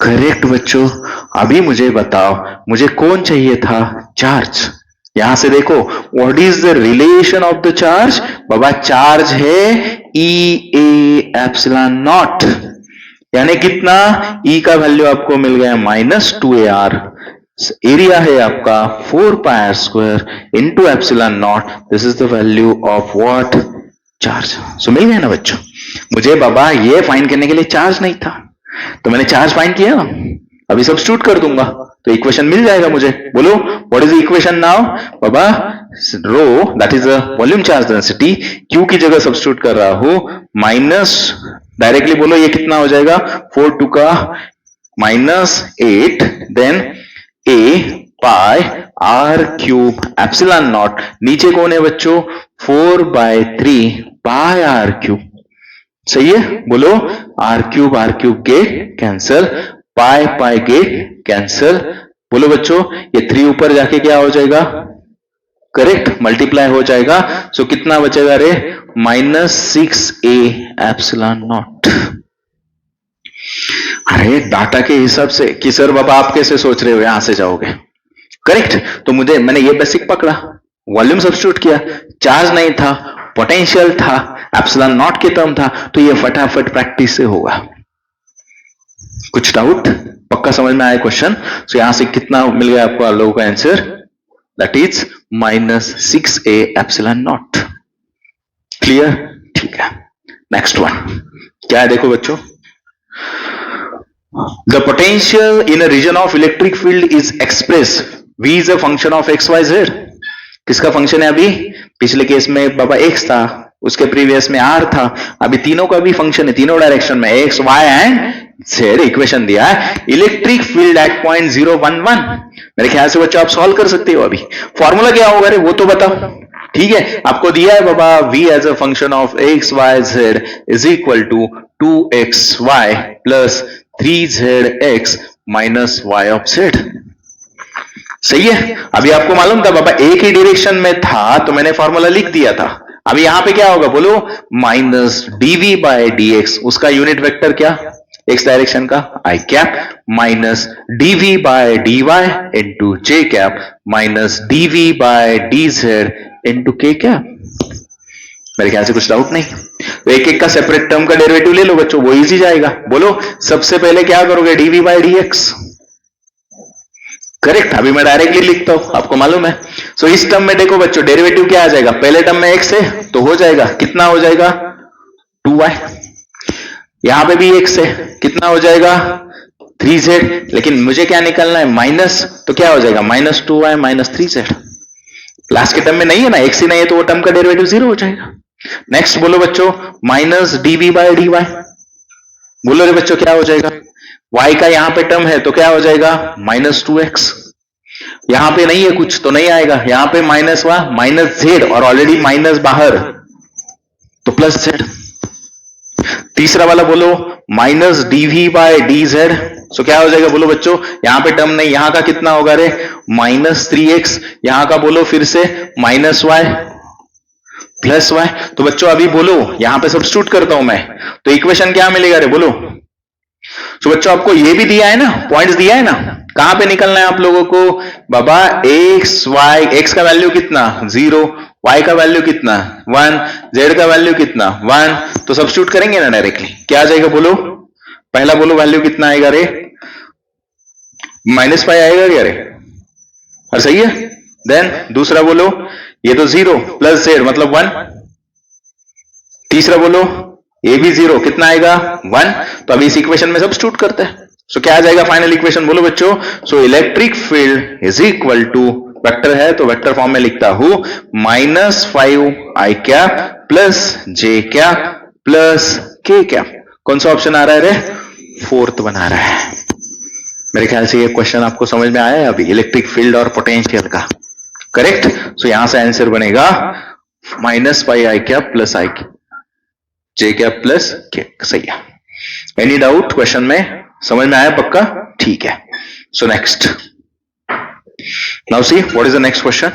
करेक्ट बच्चों। अभी मुझे बताओ, मुझे कौन चाहिए था, चार्ज। यहां से देखो, what is the relation of the charge, Baba charge है EA/0, यानी कितना, E का वैल्यू आपको मिल गया -2AR, एरिया है आपका 4πr² into ε0, this is the value of what, charge. So मिल गया ना बच्चों। मुझे बाबा ये फाइंड करने के लिए चार्ज नहीं था, तो मैंने चार्ज फाइंड किया ना, अभी सब्स्टिट्यूट कर दूंगा तो इक्वेशन मिल जाएगा मुझे। बोलो what is the equation now, बाबा rho that is a volume charge density, Q की जगह सब्स्टिट्यूट कर रहा हूं, माइनस, डायरेक्टली बोलो ये कितना हो जाएगा, 4 2 का -8, देन a पाई r³ε0, नीचे कौन है बच्चों, 4/3 पाई r³। सही है, बोलो r³ गेट कैंसल, पाई गेट कैंसल। बोलो बच्चों, ये 3 ऊपर जाके क्या हो जाएगा, करेक्ट, मल्टीप्लाई हो जाएगा। सो कितना बचेगा रे, -6a एप्सिलॉन नॉट। अरे डाटा के हिसाब से कि सर बाबा आप कैसे सोच रहे हो, यहां से जाओगे करेक्ट। तो मैंने ये बेसिक पकड़ा, वॉल्यूम सब्स्टिट्यूट किया, चार्ज नहीं था, पोटेंशियल था, एप्सिलॉन नॉट की टर्म था, तो ये फटाफट प्रैक्टिस से होगा। कुछ डाउट? पक्का समझ में आया क्वेश्चन? सो यहां से कितना मिल गया आपको लोगों का answer, that is -6a epsilon not. Clear? ठीक है। नेक्स्ट वन क्या है देखो बच्चों, the potential in a region of electric field is expressed v is a function of x y z। किसका फंक्शन है? अभी पिछले केस में बाबा x था, उसके प्रीवियस में r था, अभी तीनों का भी फंक्शन है, तीनों डायरेक्शन में x y and z। Equation दिया है इलेक्ट्रिक फील्ड एट पॉइंट 011। मेरे ख्याल से बच्चों आप सॉल्व कर सकते हो। अभी फॉर्मूला क्या होगा रे वो तो बताओ। ठीक है, आपको दिया है बाबा v as a function of x y z is equal to 2xy plus 3zx minus y of z। सही है। अभी आपको मालूम था बाबा एक ही डायरेक्शन में था तो मैंने फॉर्मूला लिख दिया था। अभी यहां पे क्या होगा बोलो, माइनस dv बाय dx, उसका यूनिट वेक्टर क्या, x डायरेक्शन का i cap, minus dv by dy into j cap, minus dv by dz into k cap. मेरे ख्याल से कुछ डाउट नहीं। तो एक एक का सेपरेट टर्म का डेरिवेटिव ले लो बच्चों, वो इजी जाएगा। बोलो सबसे पहले क्या करोगे, dv बाय dx। करेक्ट, अभी मैं डायरेक्टली लिखता हूं, आपको मालूम है। सो इस टर्म में देखो बच्चों डेरिवेटिव क्या आ जाएगा, पहले टर्म में x है तो हो जाएगा, कितना हो जाएगा 2y। यहां पे भी x है, कितना हो जाएगा 3z। लेकिन मुझे क्या निकालना है माइनस, तो क्या हो जाएगा -2y माइनस 3z। लास्ट के टर्म में नहीं है ना, x ही नहीं है तो वो टर्म का डेरिवेटिव 0 हो जाएगा। नेक्स्ट बोलो बच्चों माइनस dv बाय dy। बोलो रे बच्चों क्या हो जाएगा, y का यहां पे टर्म है तो क्या हो जाएगा -2x। यहां पे नहीं है कुछ तो नहीं आएगा, यहां पे माइनस z और ऑलरेडी माइनस बाहर तो प्लस z। तीसरा वाला बोलो माइनस dv बाय dz। सो क्या हो जाएगा बोलो बच्चों, यहां पे टर्म नहीं, यहां का कितना होगा रे -3x, यहां का बोलो फिर से -y प्लस y। तो बच्चों अभी बोलो यहां पे सब्स्टिट्यूट करता हूं मैं, तो इक्वेशन क्या मिलेगा रे बोलो। तो बच्चों आपको ये भी दिया है ना, पॉइंट्स दिया है ना, कहां पे निकलना है आप लोगों को बाबा, x y, x का वैल्यू कितना 0, y का वैल्यू कितना 1, z का वैल्यू कितना 1। तो सब्स्टिट्यूट करेंगे ना डायरेक्टली, क्या आ जाएगा बोलो, पहला बोलो वैल्यू कितना आएगा रे -5 आएगा क्या रे, और सही है। देन दूसरा बोलो ये तो 0 प्लस z मतलब 1। तीसरा बोलो ये भी 0, कितना आएगा 1। तो अभी इस इक्वेशन में सब्स्टिट्यूट करते हैं। सो क्या आ जाएगा फाइनल इक्वेशन बोलो बच्चों। So electric field is equal to, vector है तो वेक्टर फॉर्म में लिखता हूं -5i cap plus j cap plus k cap. कौन सा ऑप्शन आ रहा है रे, फोर्थ बना रहा है। मेरे ख्याल से ये क्वेश्चन आपको समझ में आया है अभी, इलेक्ट्रिक फील्ड और पोटेंशियल का। करेक्ट। सो यहां से आंसर बनेगा -5i cap plus i j cap plus k। सही है। एनी डाउट क्वेश्चन में, समझ में आया पक्का? ठीक है। So next, now see what is the next question.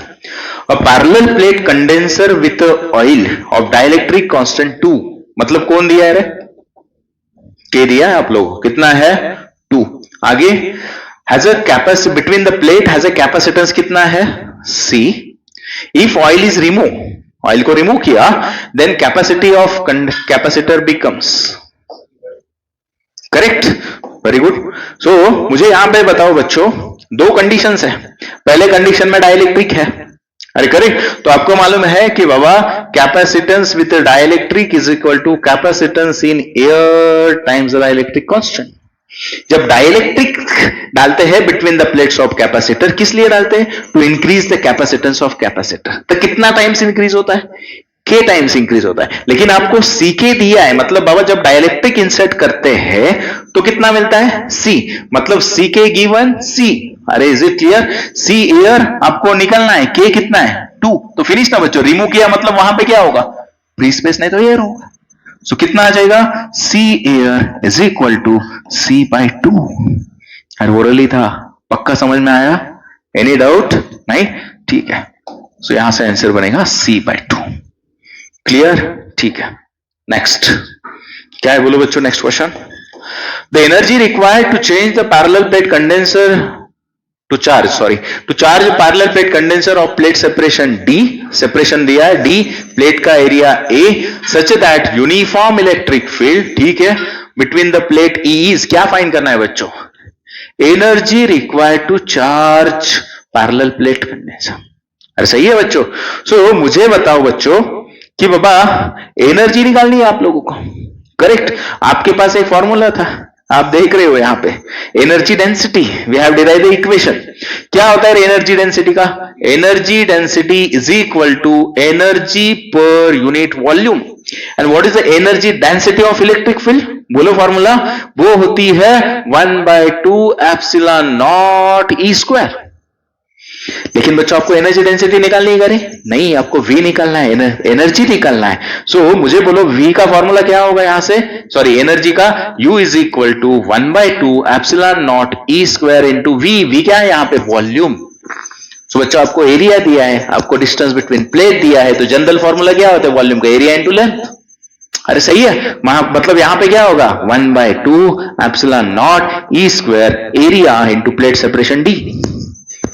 A parallel plate condenser with oil of dielectric constant 2, मतलब कौन दिया है रे, के दिया है आप लोगों को, कितना है 2। आगे has a capacity between the plate has a capacitance कितना है C। If oil is remove, oil को रिमूव किया, then capacity of capacitor becomes, correct, very good. So मुझे यहां पे बताओ बच्चों, दो कंडीशंस है। पहले कंडीशन में डाइलेक्ट्रिक है, अरे करेक्ट, तो आपको मालूम है कि बाबा capacitance with dielectric is equal to capacitance in air times the dielectric constant. जब डाइलेक्ट्रिक डालते हैं between the plates of capacitor, किस लिए डालते हैं, to increase the capacitance of capacitor. तो कितना टाइम्स इंक्रीज होता है, k टाइम्स इंक्रीज होता है। लेकिन आपको ck दिया है, मतलब बाबा जब डाइलेक्ट्रिक इंसर्ट करते हैं तो कितना मिलता है c, मतलब ck गिवन c। अरे is it clear, c air आपको निकलना है, k कितना है 2, तो फिनिश ना बच्चों। रिमूव किया मतलब वहां पे क्या होगा, फ्री स्पेस नहीं तो एयर होगा। सो कितना आ जाएगा, c air is equal to c by 2। अरे ओरली था, पक्का समझ में आया, एनी डाउट नहीं? ठीक है। सो यहां से आंसर बनेगा C/2। क्लियर? ठीक है। नेक्स्ट क्या है बोलो बच्चों, next question. The energy required to change the parallel plate condenser to charge parallel plate condenser of plate separation D, separation दिया है D, प्लेट का area A, such that uniform electric field, ठीक है, between the plate E is, क्या find करना है बच्चों, energy required to charge parallel plate condenser. अरे सही है बच्चों। सो मुझे बताओ बच्चों कि बाबा एनर्जी निकालनी है आप लोगों को, करेक्ट। आपके पास एक फॉर्मूला था, आप देख रहे हो यहां पे, energy density, we have derived the equation. क्या होता है एनर्जी डेंसिटी का? Energy density is equal to energy per unit volume. And what is the energy density of electric field? बोलो फॉर्मूला, वो होती है 1/2 एप्सिलॉन नॉट ई स्क्वायर। लेकिन बच्चों आपको एनर्जी डेंसिटी निकालनी है, नहीं, आपको V निकालना है, एनर्जी निकालना है। सो मुझे बोलो V का फॉर्मूला क्या होगा यहां से, सॉरी एनर्जी का, U is equal to 1/2 epsilon naught E square into V। V क्या है यहाँ पे? वॉल्यूम। सो बच्चों आपको एरिया दिया है, आपको डिस्टेंस बिटवीन प्लेट दिया है, तो जनरल फॉर्मूला क्या होता है? वॉल्यूम का एरिया इंटू लेंथ। अरे सही है, मतलब यहां पे क्या होगा? 1/2 epsilon naught E square area into plate separation D।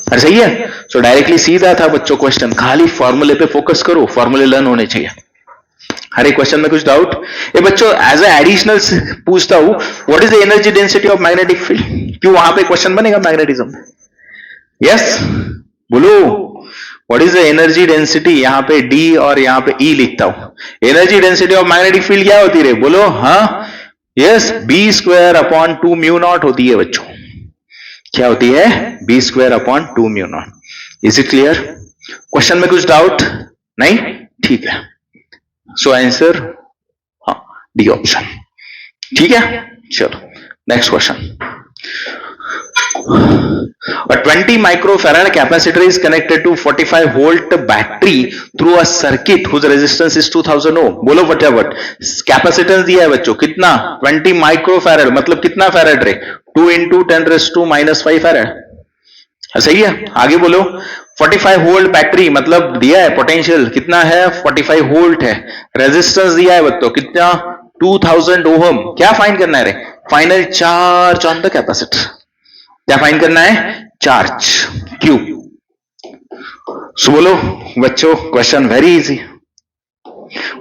अरे सही है। सो डायरेक्टली सीधा था बच्चों क्वेश्चन, खाली फॉर्मूले पे फोकस करो, फॉर्मूले लर्न होने चाहिए। हर एक क्वेश्चन में कुछ डाउट? ये बच्चों एज ए एडिशनल पूछता हूं, what is the energy density of magnetic field? क्यों वहां पे क्वेश्चन बनेगा मैग्नेटिज्म? यस बोलो, what is the energy density? यहां पे D और यहां पे E लिखता हूं। Energy density of magnetic field क्या होती है बोलो? हाँ यस, B²/2 म्यू नॉट होती है बच्चों। क्या होती है? B²/2 mu naught. Is it clear? Question में कुछ डाउट नहीं? ठीक है। सो आंसर हाँ डी ऑप्शन। ठीक है, चलो next question. A 20 microfarad capacitor is connected to 45 volt battery through a circuit whose resistance is 2000 ohm। बोलो फटाफट, कैपेसिटेंस दिया है बच्चों कितना? 20 माइक्रोफैरड, मतलब कितना फैरड रे? 2 × 10⁻⁻5 फैरड। सही है, आगे बोलो। 45 वोल्ट बैटरी, मतलब दिया है पोटेंशियल कितना है? 45 वोल्ट है। रेजिस्टेंस दिया है बच्चों कितना? 2000 ओम। क्या फाइंड करना है रे? Final charge on the capacitor. क्या फाइंड करना है? Charge Q. सो बोलो बच्चों, question very easy.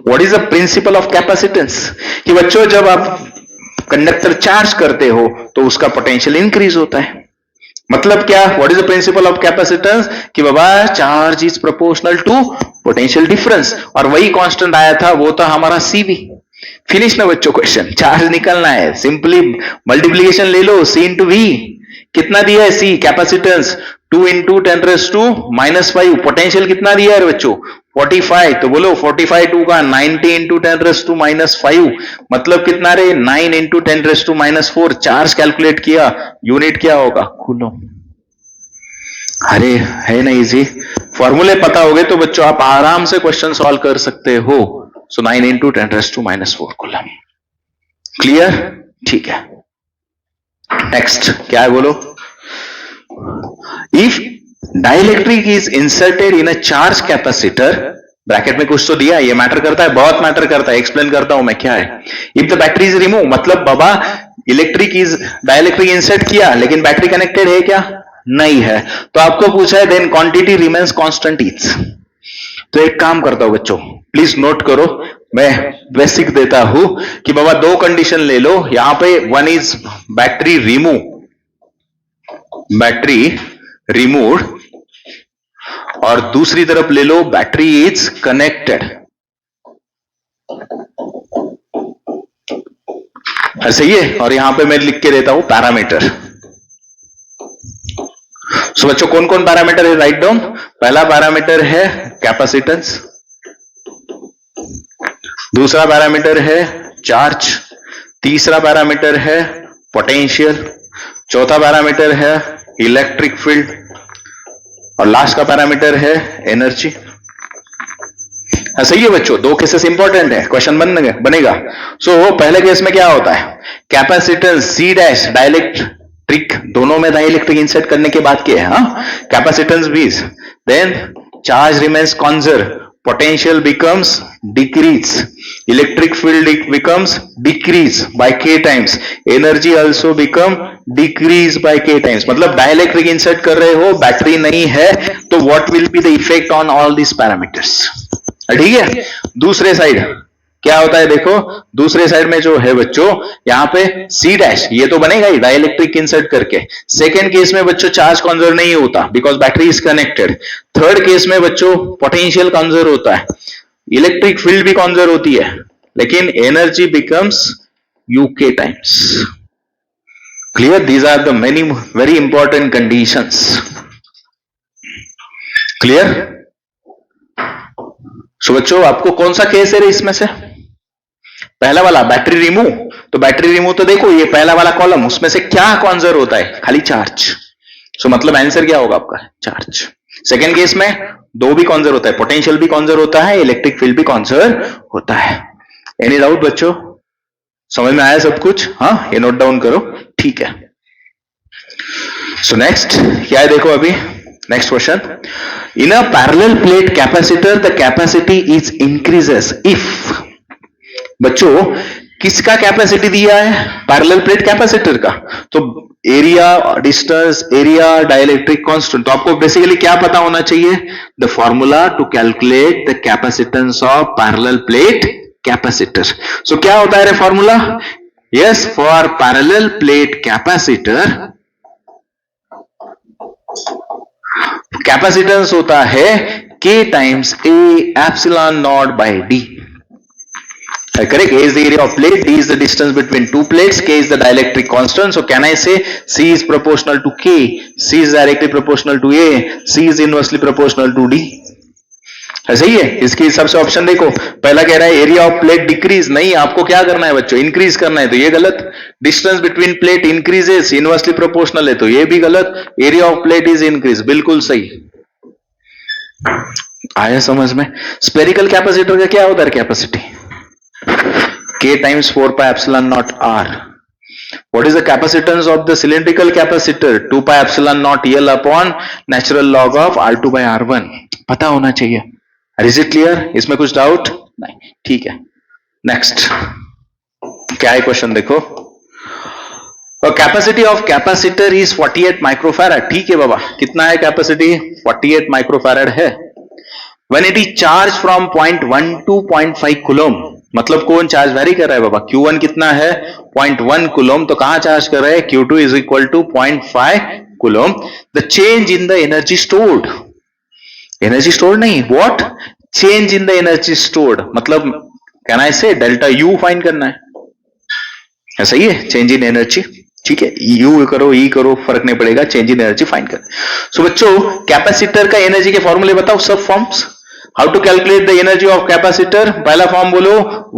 What is the principle of capacitance? कि बच्चों जब आप कंडक्टर चार्ज करते हो तो उसका पोटेंशियल इंक्रीज होता है। मतलब क्या? What is the principle of capacitance? कि बाबा charge is proportional to potential difference, और वही कांस्टेंट आया था, वो था हमारा CV। फिनिश ना बच्चों क्वेश्चन, चार्ज निकलना है, सिंपली मल्टीप्लीकेशन ले लो, C × V। कितना दिया है C? कैपेसिटेंस 2 × 10⁻⁻5। पोटेंशियल कितना दिया है बच्चों? 45। तो बोलो 45 2 का 90 × 10⁻5, मतलब कितना रे? 9 × 10⁻4। चार्ज कैलकुलेट किया, यूनिट क्या होगा? कूलम। अरे है ना इजी, फॉर्मूले पता हो गए तो बच्चों आप आराम से क्वेश्चन सॉल्व कर सकते हो। सो 9 × 10⁻4 कूलम। क्लियर? ठीक है। नेक्स्ट क्या है बोलो? If dielectric is inserted in a charge capacitor, bracket में कुछ तो दिया, ये मैटर करता है, बहुत मैटर करता है, एक्सप्लेन करता हूं मैं क्या है। If the battery is remove, मतलब बाबा डाइलेक्ट्रिक इंसर्ट किया लेकिन बैटरी कनेक्टेड है क्या? नहीं है, तो आपको पूछा है then quantity remains constant is. तो एक काम करता हूं बच्चों, प्लीज नोट करो, मैं बेसिक देता हूं कि बाबा दो कंडीशन ले लो। यहां पे वन इज बैटरी रिमूव्ड, और दूसरी तरफ ले लो बैटरी इज कनेक्टेड। सही है, और यहां पे मैं लिख के देता हूं पैरामीटर। सो बच्चों कौन कौन पैरामीटर है? Write down. पहला पैरामीटर है कैपेसिटेंस, दूसरा पैरामीटर है चार्ज, तीसरा पैरामीटर है पोटेंशियल, चौथा पैरामीटर है इलेक्ट्रिक फील्ड, और लास्ट का पैरामीटर है एनर्जी। सही है बच्चों, दो केसेस इंपॉर्टेंट है, क्वेश्चन बनेगा। सो पहले केस में क्या होता है? कैपेसिटेंस C' डाइलेक्ट्रिक, दोनों में डाइलेक्ट्रिक इंसर्ट करने के बाद क्या है? Capacitance 20, then charge remains conserved, potential becomes decrease, electric field becomes decrease by k times, energy also become decrease by k times. मतलब डाइलेक्ट्रिक इंसर्ट कर रहे हो, बैटरी नहीं है, तो what will be the effect on all these parameters? ठीक है. दूसरे साइड क्या होता है देखो, दूसरे साइड में जो है बच्चों, यहाँ पे सी डैश ये तो बनेगा ही डाइलेक्ट्रिक इंसर्ट करके. सेकेंड केस में बच्चों चार्ज कंजर्व नहीं होता because battery is connected. Third case में बच्चों पोटेंशियल कंजर्व होता है, इलेक्ट्रिक फील्ड भी कंजर्व होती है, लेकिन energy becomes UK times. Clear? These are the many very important conditions. Clear? So बच्चों आपको कौन सा केस है इसमें से? पहला वाला बैटरी रिमूव. तो बैटरी रिमूव तो देखो ये पहला वाला कॉलम, उसमें से क्या कंजर्व होता है? खाली चार्ज. सो मतलब आंसर क्या होगा आपका? चार्ज. सेकेंड केस में दो भी कंजर्व होता है, पोटेंशियल भी कंजर्व होता है, इलेक्ट्रिक फील्ड भी कंजर्व होता है. एनी डाउट बच्चों? समझ में आया सब कुछ? हाँ, ये नोट डाउन करो. ठीक है. सो नेक्स्ट क्या है देखो अभी next question. In a parallel plate capacitor the capacity is increases if. बच्चों किसका कैपेसिटी दिया है? पैरेलल प्लेट कैपेसिटर का. तो area, distance, area, dielectric constant. तो आपको बेसिकली क्या पता होना चाहिए? The formula to calculate the capacitance of parallel plate capacitor. So क्या होता है रे formula? Yes, for parallel plate capacitor capacitance होता है K times A epsilon naught by D. Correct? A is the area of plate, D is the distance between two plates, K is the dielectric constant. So can I say C is proportional to K, C is directly proportional to A, C is inversely proportional to D. ऐसा ही है. इसके हिसाब से option देखो, पहला कह रहा है एरिया ऑफ प्लेट डिक्रीज. नहीं, आपको क्या करना है बच्चों? इंक्रीज करना है. तो ये गलत. Distance between plate increases, inversely proportional है, तो ये भी गलत. Area of plate is increase, बिल्कुल सही. आया समझ में? स्पेरिकल कैपेसिटर का क्या होता है capacity? K times 4 pi epsilon naught R. What is the capacitance of the cylindrical capacitor? 2 pi epsilon naught L upon natural log of R2 by R1. पता होना चाहिए. Is it clear? इसमें कुछ doubt नहीं? ठीक है. नेक्स्ट क्या है क्वेश्चन देखो. Capacity of capacitor is 48 microfarad. ठीक है बाबा, कितना है कैपेसिटी? 48 माइक्रोफैरड है. When it is charged from 0.1 to 0.5 coulomb. मतलब कौन चार्ज वेरी कर रहा है बाबा? Q1 कितना है? 0.1 कूलम. तो कहां चार्ज कर रहा है? Q2 is equal to 0.5 coulomb. The change in the energy stored. Energy stored नहीं, what? Change in the energy stored. मतलब can I say delta you find करना है. ऐसा ही है, चेंज इन एनर्जी. ठीक है, यू करो, ई करो, फर्क नहीं पड़ेगा, चेंज इन एनर्जी फाइंड कर. सो बच्चों कैपेसिटर का एनर्जी के फॉर्मूले बताओ, सब forms. How to calculate the energy of capacitor? पहला फॉर्म बोलो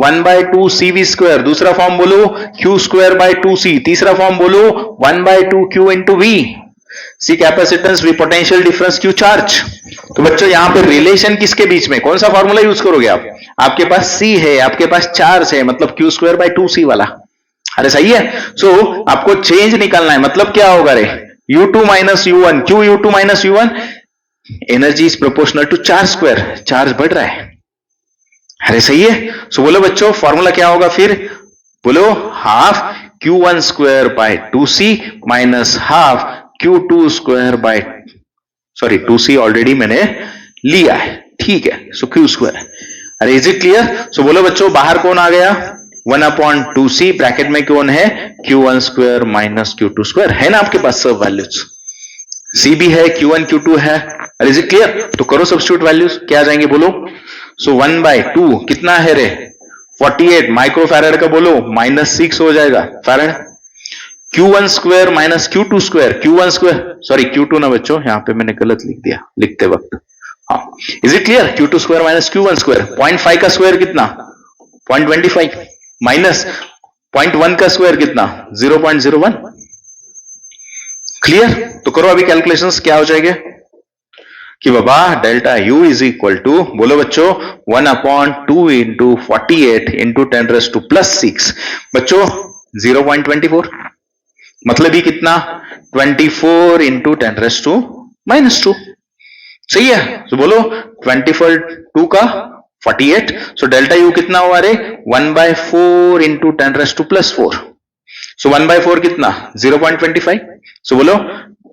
1/2 CV स्क्वायर. दूसरा फॉर्म बोलो Q स्क्वायर बाय 2C. तीसरा फॉर्म बोलो 1/2 Q into V. C capacitance, V potential difference, Q charge. तो बच्चों यहां पर रिलेशन किसके बीच में? कौन सा फॉर्मूला यूज करोगे आप? आपके पास C है, आपके पास चार्ज है, मतलब Q स्क्वायर बाय 2C वाला. अरे सही है. सो आपको चेंज निकालना है. मतलब क्या होगा रे? U2 minus U1. Q U2 minus U1. Energy is proportional to charge square. Charge बढ़ रहा है. अरे सही है. सो बोलो बच्चों फॉर्मूला क्या होगा फिर? बोलो half Q1 square by 2C minus half Q2 square by, sorry 2C already मैंने लिया है. ठीक है. सो Q स्क्वायर. अरे इज इट क्लियर? सो बोलो बच्चों बाहर कौन आ गया? 1/2C. ब्रैकेट में कौन है? Q1 square minus Q2 square. है ना आपके पास सब वैल्यूज? C भी है, Q1 Q2 है. अरे इज इट क्लियर? तो करो सब्स्टिट्यूट वैल्यूज. क्या आ जाएंगे बोलो? सो 1/2 कितना है रे? 48 माइक्रोफैरड का बोलो -6 हो जाएगा farad. Q1 square minus Q2 square. Q1 square, sorry Q2 ना बच्चों, यहां पे मैंने गलत लिख दिया लिखते वक्त. हाँ, is it clear? Q2 square minus Q1 square. 0.5 का स्क्वायर कितना? 0.25 माइनस 0.1 का स्क्वायर कितना? 0.01. क्लियर? तो करो अभी कैलकुलेशंस. क्या हो जाएंगे कि बाबा delta U is equal to, बोलो बच्चों 1/2 इंटू 48 इंटू 10⁻⁻6. बच्चों 0.24. मतलब ही कितना? 24 इंटू 10⁻⁻². सही है, तो बोलो 24 का 48, सो डेल्टा यू कितना हुआ रे 1/4 इंटू 10⁻⁻4, सो 1/4 कितना 0.25, सो बोलो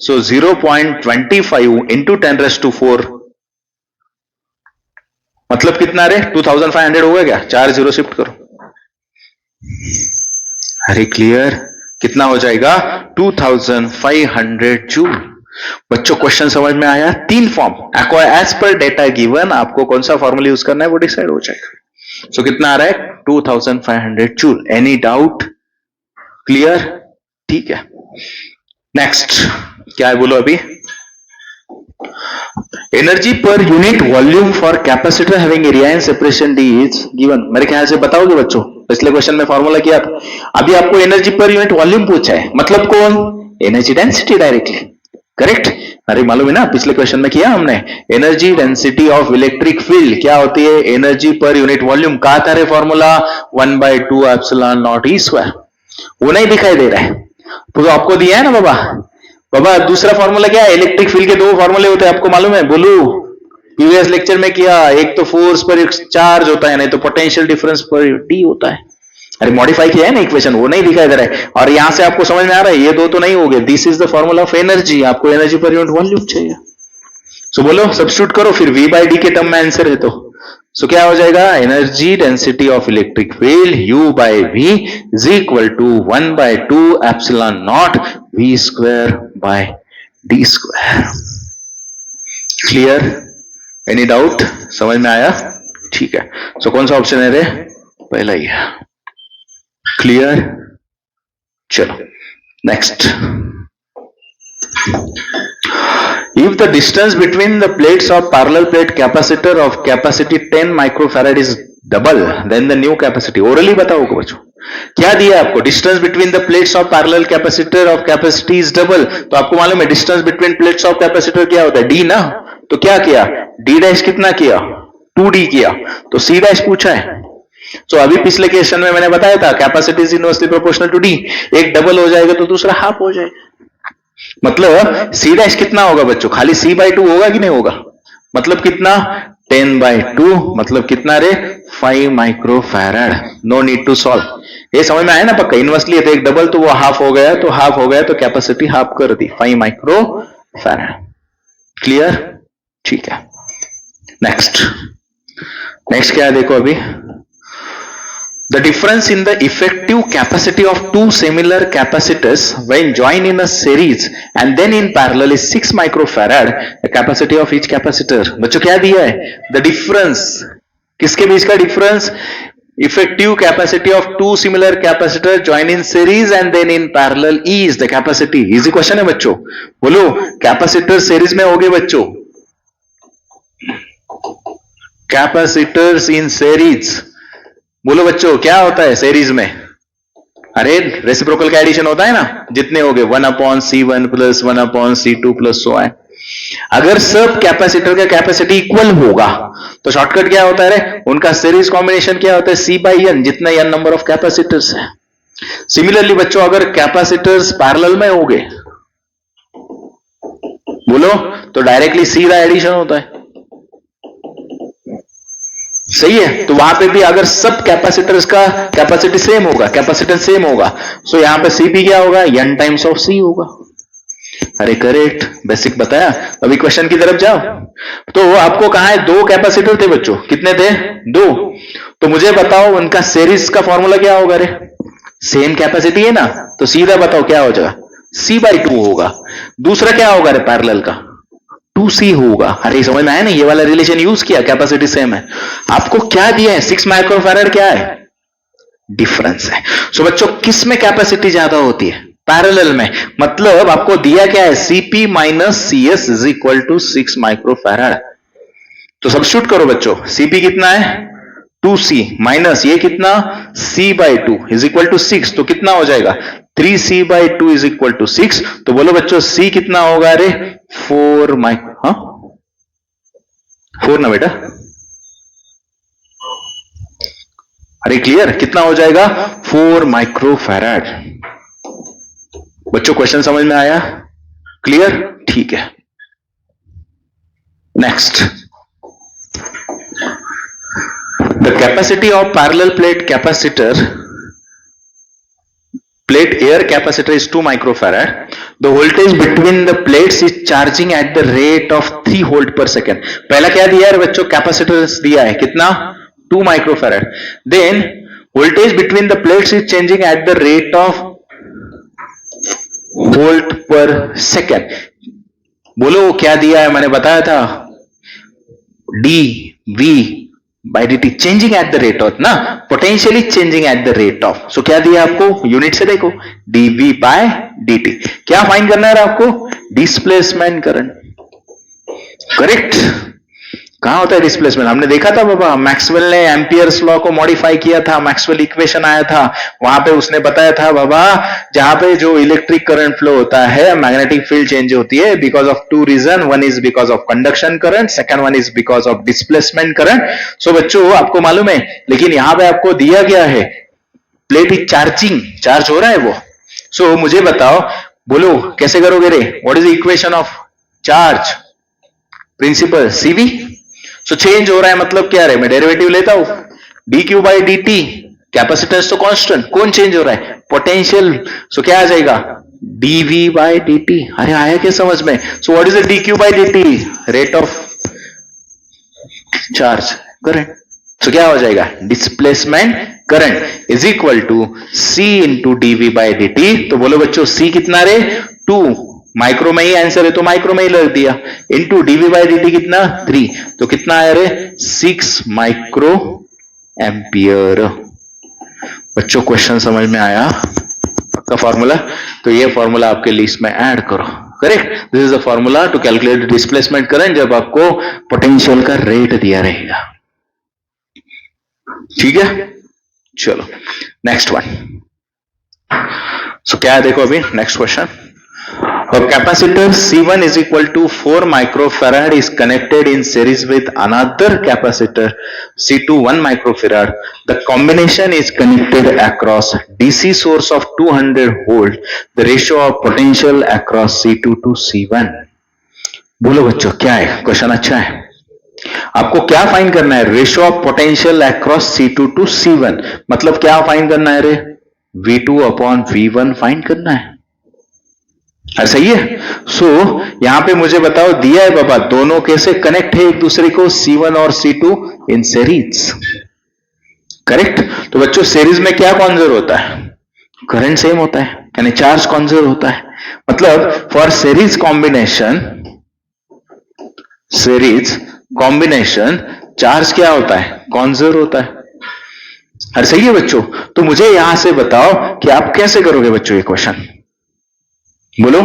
सो 0.25 इंटू 10⁻⁴ मतलब कितना रे 2500 हो गया क्या, 4 जीरो शिफ्ट करो, अरे क्लियर, कितना हो जाएगा 2500 जूल। बच्चों क्वेश्चन समझ में आया, 3 form as per data given, आपको कौन सा फॉर्मूला यूज करना है वो डिसाइड हो जाएगा। सो कितना आ रहा है 2500 जूल, एनी डाउट, क्लियर, ठीक है। नेक्स्ट क्या है बोलो अभी, energy per unit volume for capacitor having area and separation D is given, मेरे ख्याल से बताओगे बच्चों, पिछले क्वेश्चन में फॉर्मूला किया था, अभी आपको एनर्जी पर यूनिट वॉल्यूम पूछा है, मतलब कौन, एनर्जी डेंसिटी डायरेक्टली, करेक्ट, अरे मालूम है ना पिछले क्वेश्चन में किया हमने, energy density of electric field क्या होती है, एनर्जी पर यूनिट वॉल्यूम, कहा था रे formula 1/2 epsilon naught E square, वो नहीं दिखाई दे रहा है, तो आपको दिया है ना बाबा, बाबा दूसरा फॉर्मूला क्या है, इलेक्ट्रिक फील्ड के 2 फॉर्मूले होते हैं आपको मालूम है, बोलू प्रीवियस लेक्चर में किया, एक तो फोर्स पर एक चार्ज होता है, नहीं तो पोटेंशियल डिफरेंस पर डी होता है, अरे मॉडिफाई किया है ना इक्वेशन, वो नहीं दिखाई दे रहा है, और यहां से आपको समझ में आ रहा है ये 2 तो नहीं हो गए, this is the formula of energy, आपको एनर्जी पर यूनिट वॉल्यूम चाहिए, सो बोलो सब्स्टिट्यूट करो, फिर V बाई डी के टर्म में आंसर है, तो सो क्या हो जाएगा, energy density of electric field U by V is equal to 1/2 epsilon naught V square by D square, clear, any doubt, समझ में आया, ठीक है, सो कौन सा ऑप्शन है रे, पहला ही है, क्लियर, चलो next, if the distance between the plates of parallel plate capacitor of capacity 10 microfarad is double then the new capacity, orally बताओ बच्चों, क्या दिया आपको, distance between the plates of parallel capacitor of capacity is double, तो आपको मालूम है distance between plates of capacitor क्या होता है, डी ना, तो क्या किया, डी डैश कितना किया 2d किया, तो सी डैश पूछा है, तो अभी पिछले क्वेश्चन में मैंने बताया था capacity is inversely proportional to D, एक डबल हो जाएगा तो दूसरा हाफ हो जाएगा, मतलब सी डैश कितना होगा बच्चों, खाली c/2 होगा कि नहीं होगा, मतलब कितना 10/2, मतलब कितना रे 5 microfarad, no need to solve, ये समझ में आया ना पक्का, इनवर्सली है तो एक डबल तो वो हाफ हो गया, तो हाफ हो गया तो कैपेसिटी हाफ कर दी 5 माइक्रोफैराड, क्लियर, ठीक है। नेक्स्ट क्या है देखो अभी, the difference in the effective capacity of two similar capacitors when joined in a series and then in parallel is 6 microfarad, the capacity of each capacitor, बच्चों क्या दिया है, the difference, किसके बीच का difference, effective capacity of two similar capacitors joined in series and then in parallel is the capacity, easy question है बच्चों, बोलो capacitor series में हो गए बच्चों, कैपेसिटर्स इन सीरीज, बोलो बच्चों क्या होता है सीरीज में, अरे रेसिप्रोकल का एडिशन होता है ना, जितने हो गए 1/C1 plus 1/C2 plus so है, अगर सब कैपेसिटर का कैपेसिटी इक्वल होगा तो शॉर्टकट क्या होता है रे, उनका सीरीज कॉम्बिनेशन क्या होता है C/N, जितना n नंबर ऑफ कैपेसिटर्स है। सिमिलरली बच्चों अगर कैपेसिटर्स पैरेलल में हो गए बोलो तो डायरेक्टली सीधा एडिशन होता है, सही है, तो वहां पे भी अगर सब कैपेसिटर्स का कैपेसिटी सेम होगा, कैपेसिटेंस सेम होगा, सो यहां पे Cp क्या होगा, n टाइम्स ऑफ C होगा, अरे करेक्ट, बेसिक बताया। अभी क्वेश्चन की तरफ जाओ, तो आपको कहा है 2 कैपेसिटर थे बच्चों, कितने थे 2, तो मुझे बताओ उनका सीरीज का फॉर्मूला क्या होगा रे, सेम कैपेसिटी है ना, तो सीधा बताओ क्या हो जाएगा, C/2 होगा, दूसरा क्या होगा रे पैरेलल का 2C होगा, अरे समझ में आया ना, ये वाला रिलेशन यूज किया, कैपेसिटी सेम है, आपको क्या दिया है 6 माइक्रोफैराड, क्या है डिफरेंस है, सो बच्चों किस में कैपेसिटी ज्यादा होती है, पैरेलल में, मतलब आपको दिया क्या है Cp minus CS is equal to 6 microfarad, तो सब्स्टिट्यूट करो बच्चों, Cp कितना है 2C माइनस ये कितना C/2 इज इक्वल टू 6, तो कितना हो जाएगा 3C/2 इज इक्वल टू 6, तो बोलो बच्चों C कितना होगा रे 4 4 ना बेटा, अरे क्लियर, कितना हो जाएगा 4 माइक्रोफैराड, बच्चों क्वेश्चन समझ में आया, क्लियर, ठीक है। Next, the capacity of parallel plate capacitor, plate air capacitor is 2 microfarad. The voltage between the plates is charging at the rate of 3 volt per second. पहला क्या दिया है बच्चों? कैपेसिटेंस दिया है कितना? 2 microfarad. Then voltage between the plates is changing at the rate of volt per second. बोलो क्या दिया है? मैंने बताया था dv by dt changing at the rate of ना, potentially changing at the rate of. So क्या दिया आपको? यूनिट से देखो, dv by dt. क्या फाइंड करना है आपको? Displacement current. करेक्ट. कहां होता है डिस्प्लेसमेंट? हमने देखा था बाबा, मैक्सवेल ने एम्पियर्स लॉ को मॉडिफाई किया था, मैक्सवेल इक्वेशन आया था, वहां पे उसने बताया था बाबा, जहां पे जो इलेक्ट्रिक करंट फ्लो होता है, मैग्नेटिक फील्ड चेंज होती है because of 2 region. One is because of conduction current, second one is because of displacement current. So बच्चों आपको मालूम है, लेकिन यहां पे आपको दिया गया है प्लेट इज चार्जिंग, चार्ज हो रहा है वो. सो मुझे बताओ, बोलो कैसे करोगे रे? What is the equation of charge principle? CV. So change हो रहा है मतलब क्या रे? मैं डेरिवेटिव लेता हूं, dq by dt, कैपेसिटेंस तो कांस्टेंट, कौन चेंज हो रहा है? पोटेंशियल. सो क्या आ जाएगा? dv by dt. अरे आया क्या समझ में? So what is the dq by dt? Rate of charge current. So क्या हो जाएगा? Displacement current is equal to c into dv by dt. तो बोलो बच्चों c कितना रे? 2. माइक्रो में ही आंसर है तो माइक्रो में ही लग दिया. Into DV by D T कितना? 3. तो कितना आया रे? 6 माइक्रो एम्पियर. बच्चों क्वेश्चन समझ में आया का फॉर्मूला? तो ये फॉर्मूला आपके लिस्ट में ऐड करो. Correct. This is the formula to calculate displacement current जब आपको पोटेंशियल का रेट दिया रहेगा. ठीक है, चलो नेक्स्ट वन. सो क्या है देखो अभी next question. A capacitor C1 is equal to 4 microfarad is connected in series with another capacitor C2 1 microfarad. The combination is connected across DC source of 200 volt. The ratio of potential across C2 to C1. बोलो बच्चों क्या है question? अच्छा है. आपको क्या find करना है? Ratio of potential across C2 to C1. मतलब क्या फाइंड करना है रे? V2 अपॉन V1 फाइंड करना है. अरे सही है. सो यहां पे मुझे बताओ, दिया है बाबा, दोनों कैसे कनेक्ट है एक दूसरे को? C1 और C2 इन सीरीज. करेक्ट. तो बच्चों सीरीज में क्या कॉन्जर्व होता है? करंट सेम होता है, यानी चार्ज कॉन्जर्व होता है. मतलब फॉर सीरीज कॉम्बिनेशन चार्ज क्या होता है? कॉन्जर्व होता है. अरे सही है बच्चों. तो मुझे यहां से बताओ कि आप कैसे करोगे बच्चों ये क्वेश्चन? बोलो.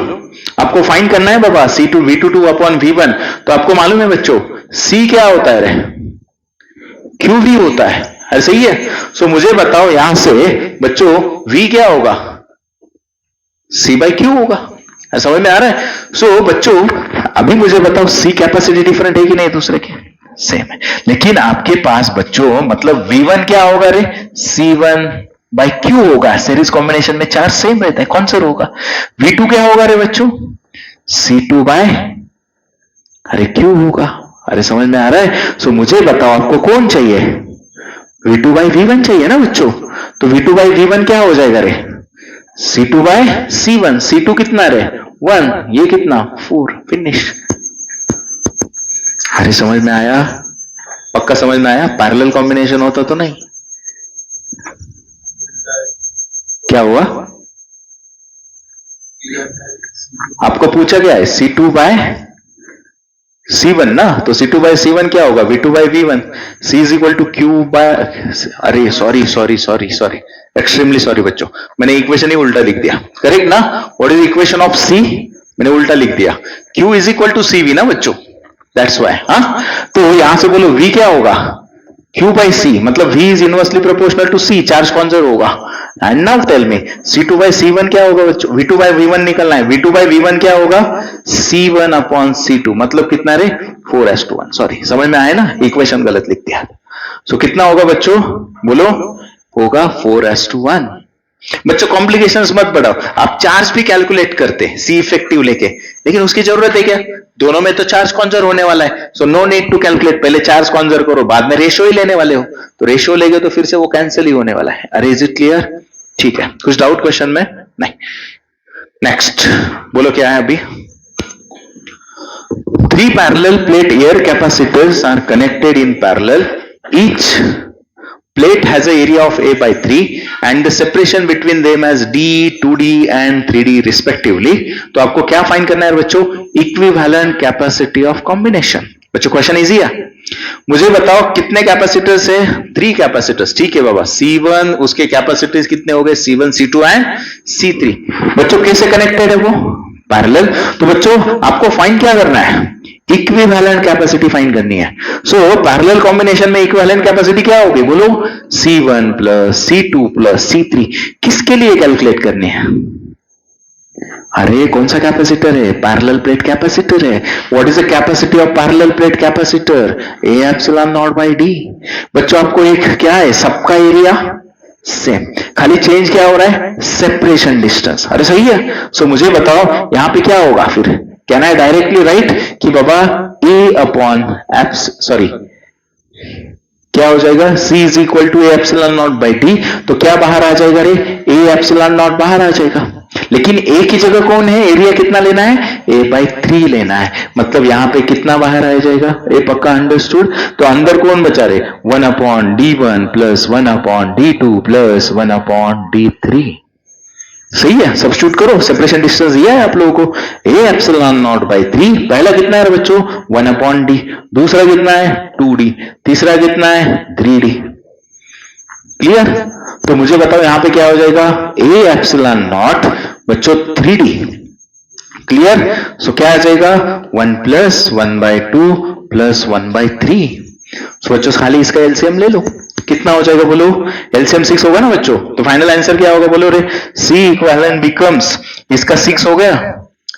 आपको फाइंड करना है बाबा C2 V2 अपॉन V1. तो आपको मालूम है बच्चों C क्या होता है रे? QV होता है. अरे सही है. सो मुझे बताओ यहां से बच्चों V क्या होगा? C by Q होगा. समझ में आ रहा है? सो बच्चों अभी मुझे बताओ C कैपेसिटी डिफरेंट है कि नहीं दूसरे के? सेम है. लेकिन आपके पास बच्चों मतलब V1 क्या होगा रे? C1 बाई क्यू होगा. सीरीज कॉम्बिनेशन में चार्ज सेम रहता है, कौन सा होगा? V2 क्या होगा रे बच्चों? C2 बाय अरे क्यू होगा. अरे समझ में आ रहा है? सो मुझे बताओ आपको कौन चाहिए? V2 बाई V1 चाहिए ना बच्चों. तो V2 बाई V1 क्या हो जाएगा रे? C2 bye C1. C2 कितना रे? 1. ये कितना? 4. फिनिश. अरे समझ में आया? पक्का समझ में आया? पैरेलल कॉम्बिनेशन होता तो नहीं. क्या हुआ? आपको पूछा गया है C2 बाय C1 ना. तो C2 बाय C1 क्या होगा? V2 by V1. C is equal to Q by, अरे सॉरी एक्सट्रीमली सॉरी बच्चों, मैंने इक्वेशन ही उल्टा लिख दिया. करेक्ट ना? What is equation of C? मैंने उल्टा लिख दिया. Q is equal to CV ना बच्चों. That's why. हाँ, तो यहां से बोलो V क्या होगा? Q by C. मतलब V is inversely proportional to C. Charge conserve होगा. And now tell me C2 by C1 क्या होगा बच्चों? V2 by V1 निकलना है. V2 by V1 क्या होगा? C1 upon C2. मतलब कितना रे? 4:1. सॉरी, समझ में आया ना? इक्वेशन गलत लिख दिया. सो कितना होगा बच्चों? बोलो. होगा 4:1. बच्चों कॉम्प्लिकेशंस मत बढ़ाओ, आप चार्ज भी कैलकुलेट करते हैं सी इफेक्टिव लेके, लेकिन उसकी जरूरत है क्या? दोनों में तो चार्ज कॉन्जर्व होने वाला है, so no need to calculate, पहले चार्ज कॉन्जर्व करो, बाद में रेशियो ही लेने वाले हो, तो रेशियो लेगे तो फिर से वो कैंसिल ही होने वाला है। अरे इज इट क्लियर? ठीक है, कुछ डाउट क्वेश्चन में? नहीं। नेक्स्ट बोलो क्या है अभी? 3 parallel plate air capacitors are connected in parallel. Each plate has a area of A by 3 and the separation between them as D, 2D and 3D respectively. तो आपको क्या फाइंड करना है बच्चों? Equivalent capacity of combination. बच्चों question easy है। मुझे बताओ कितने कैपेसिटर्स है? 3 कैपेसिटर्स। ठीक है बाबा, C1 उसके कैपेसिटर्स कितने हो गए? C1, C2 and C3। बच्चों कैसे कनेक्टेड है वो? पैरेलल। तो बच्चों आपको फाइंड क्या करना है? इक्विवेलेंट कैपेसिटी फाइंड करनी है। सो पैरेलल कॉम्बिनेशन में इक्विवेलेंट कैपेसिटी क्या होगी बोलो? C1 plus C2 plus C3। किसके लिए कैलकुलेट करनी है? अरे कौन सा कैपेसिटर है? पैरेलल प्लेट कैपेसिटर है। What is the capacity of parallel plate capacitor? A epsilon naught by D। बच्चों आपको एक क्या है? सबका एरिया सेम, खाली चेंज क्या हो रहा है? Separation distance. अरे सही है। सो मुझे बताओ यहां पे क्या होगा फिर? कैन आई डायरेक्टली राइट कि बाबा A अपॉन क्या हो जाएगा? C is equal to A epsilon naught by D। तो क्या बाहर आ जाएगा रे? A एप्सिलॉन नॉट बाहर आ जाएगा, लेकिन A की जगह कौन है? एरिया कितना लेना है? A बाई 3 लेना है, मतलब यहां पे कितना बाहर आ जाएगा? A पक्का अंडरस्टूड। तो अंदर कौन बचा रे? 1 upon D1 plus 1 upon D2 plus 1 upon D3। सही है, सब्स्टिट्यूट करो, सेपरेशन डिस्टेंस दिया है आप लोगों को, A एप्सिलॉन नॉट बाई 3। पहला कितना है बच्चों? 1 अपॉन D। दूसरा कितना है? 2D। तीसरा कितना है? 3D। क्लियर? तो मुझे बताओ यहां पे क्या हो जाएगा? A एप्सिलॉन नॉट बच्चों 3D। क्लियर? सो क्या आ जाएगा? 1 प्लस 1 बाई 2 प्लस 1 बाई 3। सो बच्चों खाली इसका एलसीएम ले लो, कितना हो जाएगा बोलो? एलसीएम 6 होगा ना बच्चों, तो फाइनल आंसर क्या होगा बोलो रे? C इक्विवेलेंट बिकम्स, इसका 6 हो गया।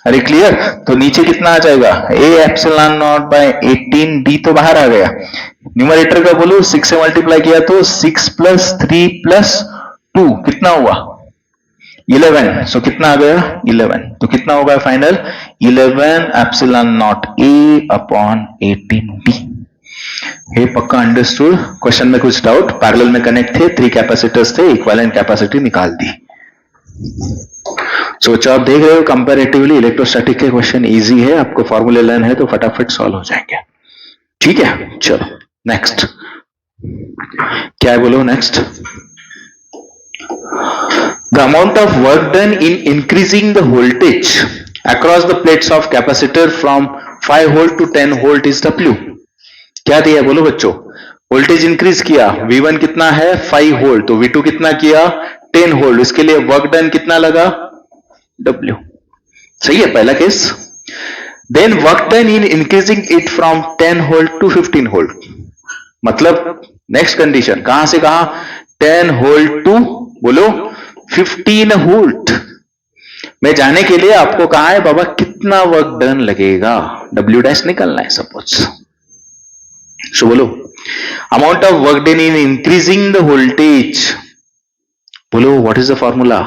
अरे क्लियर? तो नीचे कितना आ जाएगा? A epsilon naught bye 18D तो बाहर आ गया। न्यूमरेटर का बोलो 6 से मल्टीप्लाई किया तो 6 प्लस 3 प्लस 2 कितना हुआ? 11। सो कितना आ गया? 11। तो कितना होगा final? 11 epsilon not A upon 18D। ये पक्का अंडरस्टूड। क्वेश्चन में कुछ डाउट? पैरेलल में कनेक्ट थे, 3 कैपेसिटर्स थे, इक्विवेलेंट कैपेसिटी निकाल दी। सो बच्चों आप देख रहे हो कंपैरेटिवली इलेक्ट्रोस्टैटिक के क्वेश्चन इजी है, आपको फॉर्मूले लर्न है तो फटाफट सॉल्व हो जाएंगे। ठीक है, चलो नेक्स्ट क्या है बोलो? Next, the amount of work done in increasing the voltage across the plates of capacitor from 5 volt to 10 volt is W। क्या दिया है बोलो बच्चों? वोल्टेज इंक्रीज किया, V1 कितना है? 5 वोल्ट, तो V2 कितना किया? 10 वोल्ट। इसके लिए वर्क डन कितना लगा? W। सही है पहला case. Then work done in increasing it from 10 volt to 15 volt, मतलब नेक्स्ट कंडीशन कहां से कहां? 10 वोल्ट टू बोलो 15 वोल्ट में जाने के लिए आपको कहा है बाबा कितना वर्क डन लगेगा? W डैश निकलना है सपोज। सो बोलो amount of work done in increasing the voltage, बोलो what is the formula?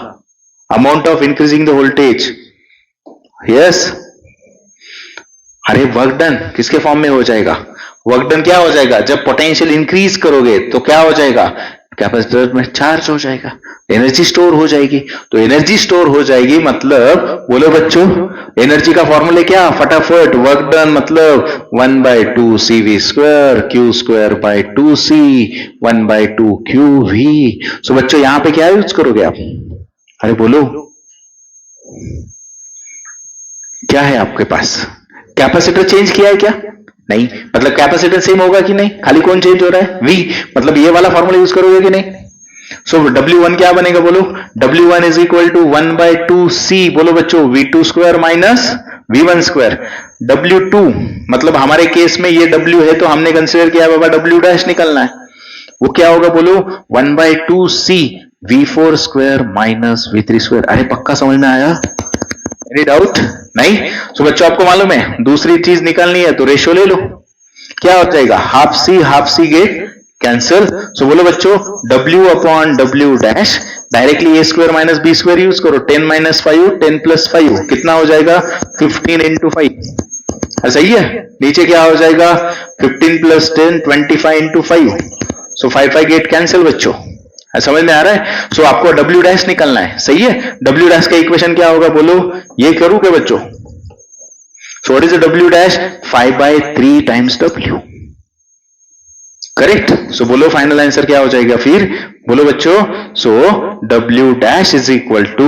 Amount of increasing the voltage. Yes, अरे वर्क डन किसके फॉर्म में हो जाएगा? वर्क डन क्या हो जाएगा? जब पोटेंशियल इंक्रीज करोगे तो क्या हो जाएगा? कैपेसिटर में चार्ज हो जाएगा, एनर्जी स्टोर हो जाएगी। तो एनर्जी स्टोर हो जाएगी मतलब बोलो बच्चों एनर्जी का फॉर्मूला क्या? फटाफट, वर्क डन मतलब 1 by 2 CV square Q square by 2C 1 by 2 QV। सो बच्चों यहां पे क्या यूज करोगे आप? अरे बोलो क्या है आपके पास? कैपेसिटर चेंज किया है क्या? नहीं, मतलब कैपेसिटर सेम होगा कि नहीं? खाली कौन चेंज हो रहा है? V, मतलब ये वाला फॉर्मूला यूज करोगे कि नहीं? सो W1 क्या बनेगा बोलो? W1 is equal to 1 by 2C बोलो बच्चों V2 square minus V1 square. W2 मतलब हमारे केस में ये W है तो हमने कंसिडर किया बाबा W डैश निकलना है, वो क्या होगा बोलो? 1 by 2C V4 square minus V3 square. अरे पक्का समझ में आया? Any doubt? नहीं? सो बच्चों आपको मालूम है दूसरी चीज निकालनी है तो रेशियो ले लो, क्या हो जाएगा? Half C get cancel. So बोलो बच्चों W upon W dash directly A square minus B square use करो, 10 माइनस 5 10 प्लस 5 कितना हो जाएगा 15 इंटू 5, सही है। नीचे क्या हो जाएगा 15 प्लस 10 25 इंटू 5, सो 5 गेट कैंसिल बच्चों, समझ में आ रहा है। सो आपको डब्ल्यू डैश निकलना है, सही है। डब्ल्यू डैश का इक्वेशन क्या होगा बोलो, ये करूं क्या बच्चों। So what is the W dash 5/3 times W, correct. So बोलो फाइनल आंसर क्या हो जाएगा फिर, बोलो बच्चों। So W dash is equal to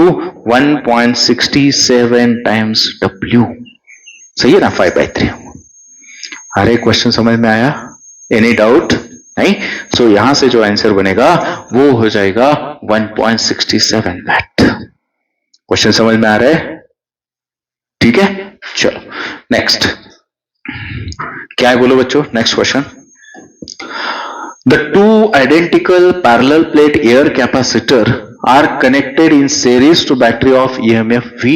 1.67 times W, सही है ना 5/3। अरे क्वेश्चन समझ में आया, एनी डाउट नहीं। सो यहां से जो आंसर बनेगा वो हो जाएगा 1.67 वैट। क्वेश्चन समझ में आ रहा है, ठीक है। चलो नेक्स्ट क्या है बोलो बच्चों, next question. The two identical parallel plate air capacitor are connected in series to battery of EMF V.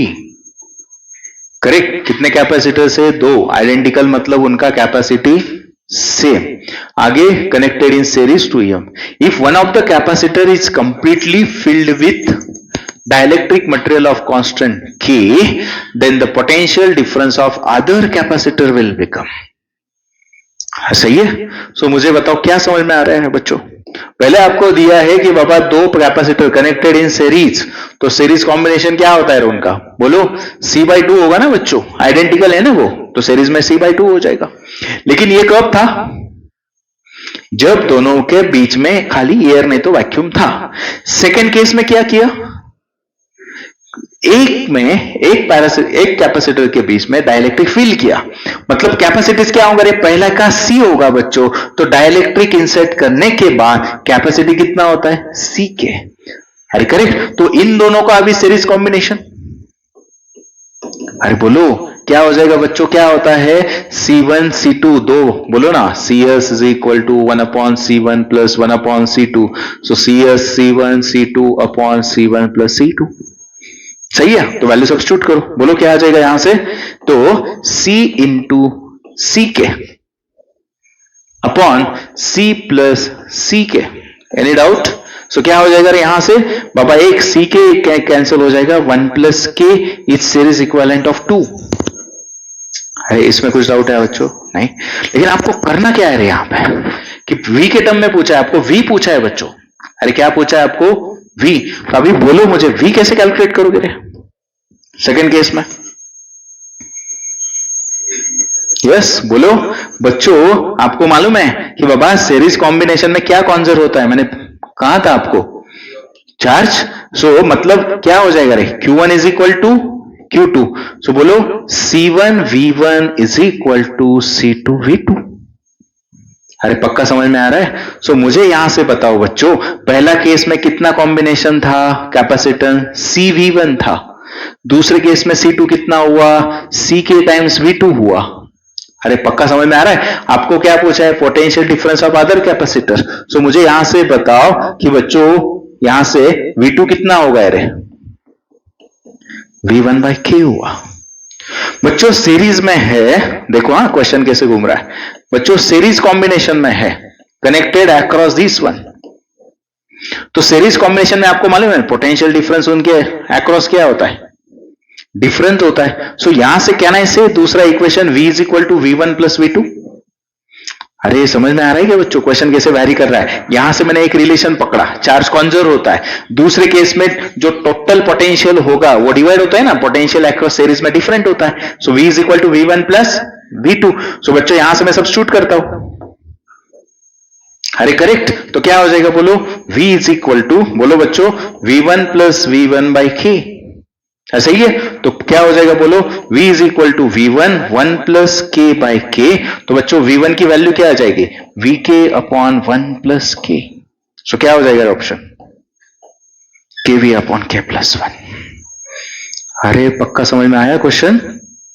Correct, कितने कैपेसिटर से, दो। आइडेंटिकल मतलब उनका कैपेसिटी सेम, आगे connected in series to EM. If one of the capacitor is completely filled with dielectric material of constant K, then the potential difference of other capacitor will become. सही है। सो मुझे बताओ क्या समझ में आ रहा है बच्चों। पहले आपको दिया है कि बाबा दो कैपेसिटर कनेक्टेड इन सीरीज, तो सीरीज कॉम्बिनेशन क्या होता है उनका, बोलो C/2 होगा ना बच्चों, आइडेंटिकल है ना वो, तो सीरीज में C/2 हो जाएगा। लेकिन ये कब था, जब दोनों के बीच में खाली एयर नहीं तो वैक्यूम था। सेकेंड केस में क्या किया, एक कैपेसिटर के बीच में डाइलेक्ट्रिक फील किया, मतलब कैपेसिटीज क्या होगा, पहला का C होगा बच्चों, तो डाइलेक्ट्रिक इंसर्ट करने के बाद कैपेसिटी कितना होता है C के, अरे करेक्ट। तो इन दोनों का अभी सीरीज कॉम्बिनेशन, अरे बोलो क्या हो जाएगा बच्चों, क्या होता है C1 C2 दो, बोलो ना CS is equal to 1/C1 plus 1/C2, so CS C1 C2 upon C1 plus C2, सही है। तो वैल्यू सब्स्टिट्यूट करो, बोलो क्या आ जाएगा यहां से, तो C इंटू C के अपॉन C प्लस C के, एनी डाउट। सो क्या हो जाएगा यहां से बाबा, एक C के कैंसिल हो जाएगा, 1 प्लस के इज सीरीज इक्विवेलेंट ऑफ 2। अरे इसमें कुछ डाउट है बच्चों, नहीं। लेकिन आपको करना क्या है यहां पे, कि V के टर्म में पूछा है, आपको V पूछा है बच्चों, अरे क्या पूछा है आपको V। तो अभी बोलो मुझे V कैसे कैलकुलेट करोगे रे सेकेंड केस में, यस बोलो बच्चों। आपको मालूम है कि बाबा सीरीज कॉम्बिनेशन में क्या कॉन्जर्व होता है, मैंने कहा था आपको, चार्ज। सो मतलब क्या हो जाएगा रे, Q1 is equal to Q2, सो बोलो C1 V1 is equal to C2 V2। अरे पक्का समझ में आ रहा है। सो मुझे यहां से बताओ बच्चों, पहला केस में कितना कॉम्बिनेशन था कैपेसिटेंस, CV1 था। दूसरे केस में C2 कितना हुआ, CK टाइम्स V2 हुआ। अरे पक्का समझ में आ रहा है। आपको क्या पूछा है, potential difference of other capacitor. So मुझे यहां से बताओ कि बच्चों यहां से V2 कितना होगा, अरे V1/K हुआ। बच्चों सीरीज में है, देखो हाँ क्वेश्चन कैसे घूम रहा है बच्चों, सीरीज कॉम्बिनेशन में है, कनेक्टेड अक्रॉस दिस वन। तो सीरीज कॉम्बिनेशन में आपको मालूम है पोटेंशियल डिफरेंस उनके अक्रॉस क्या होता है, डिफरेंट होता है। सो यहां से क्या ना इसे दूसरा equation V is equal to V1 plus V2। अरे समझ में आ रहा है क्या बच्चों, क्वेश्चन कैसे वैरी कर रहा है। यहां से मैंने एक रिलेशन पकड़ा, चार्ज कॉन्जर्व होता है। दूसरे केस में जो टोटल पोटेंशियल होगा वो डिवाइड होता है ना, पोटेंशियल अक्रॉस सीरीज में डिफरेंट होता है। So V is equal to V1 plus V2। So बच्चों यहां से मैं सब्स्टिट्यूट करता हूं, अरे करेक्ट। तो क्या हो जाएगा बोलो, V इज इक्वल टू, बोलो बच्चों V1 प्लस V1/K, सही है। तो क्या हो जाएगा बोलो, V is equal to V1 1 plus K/K। तो बच्चों V1 की वैल्यू क्या आ जाएगी, VK अपॉन 1 प्लस K। सो क्या हो जाएगा option, KV upon K plus 1। अरे पक्का समझ में आया क्वेश्चन,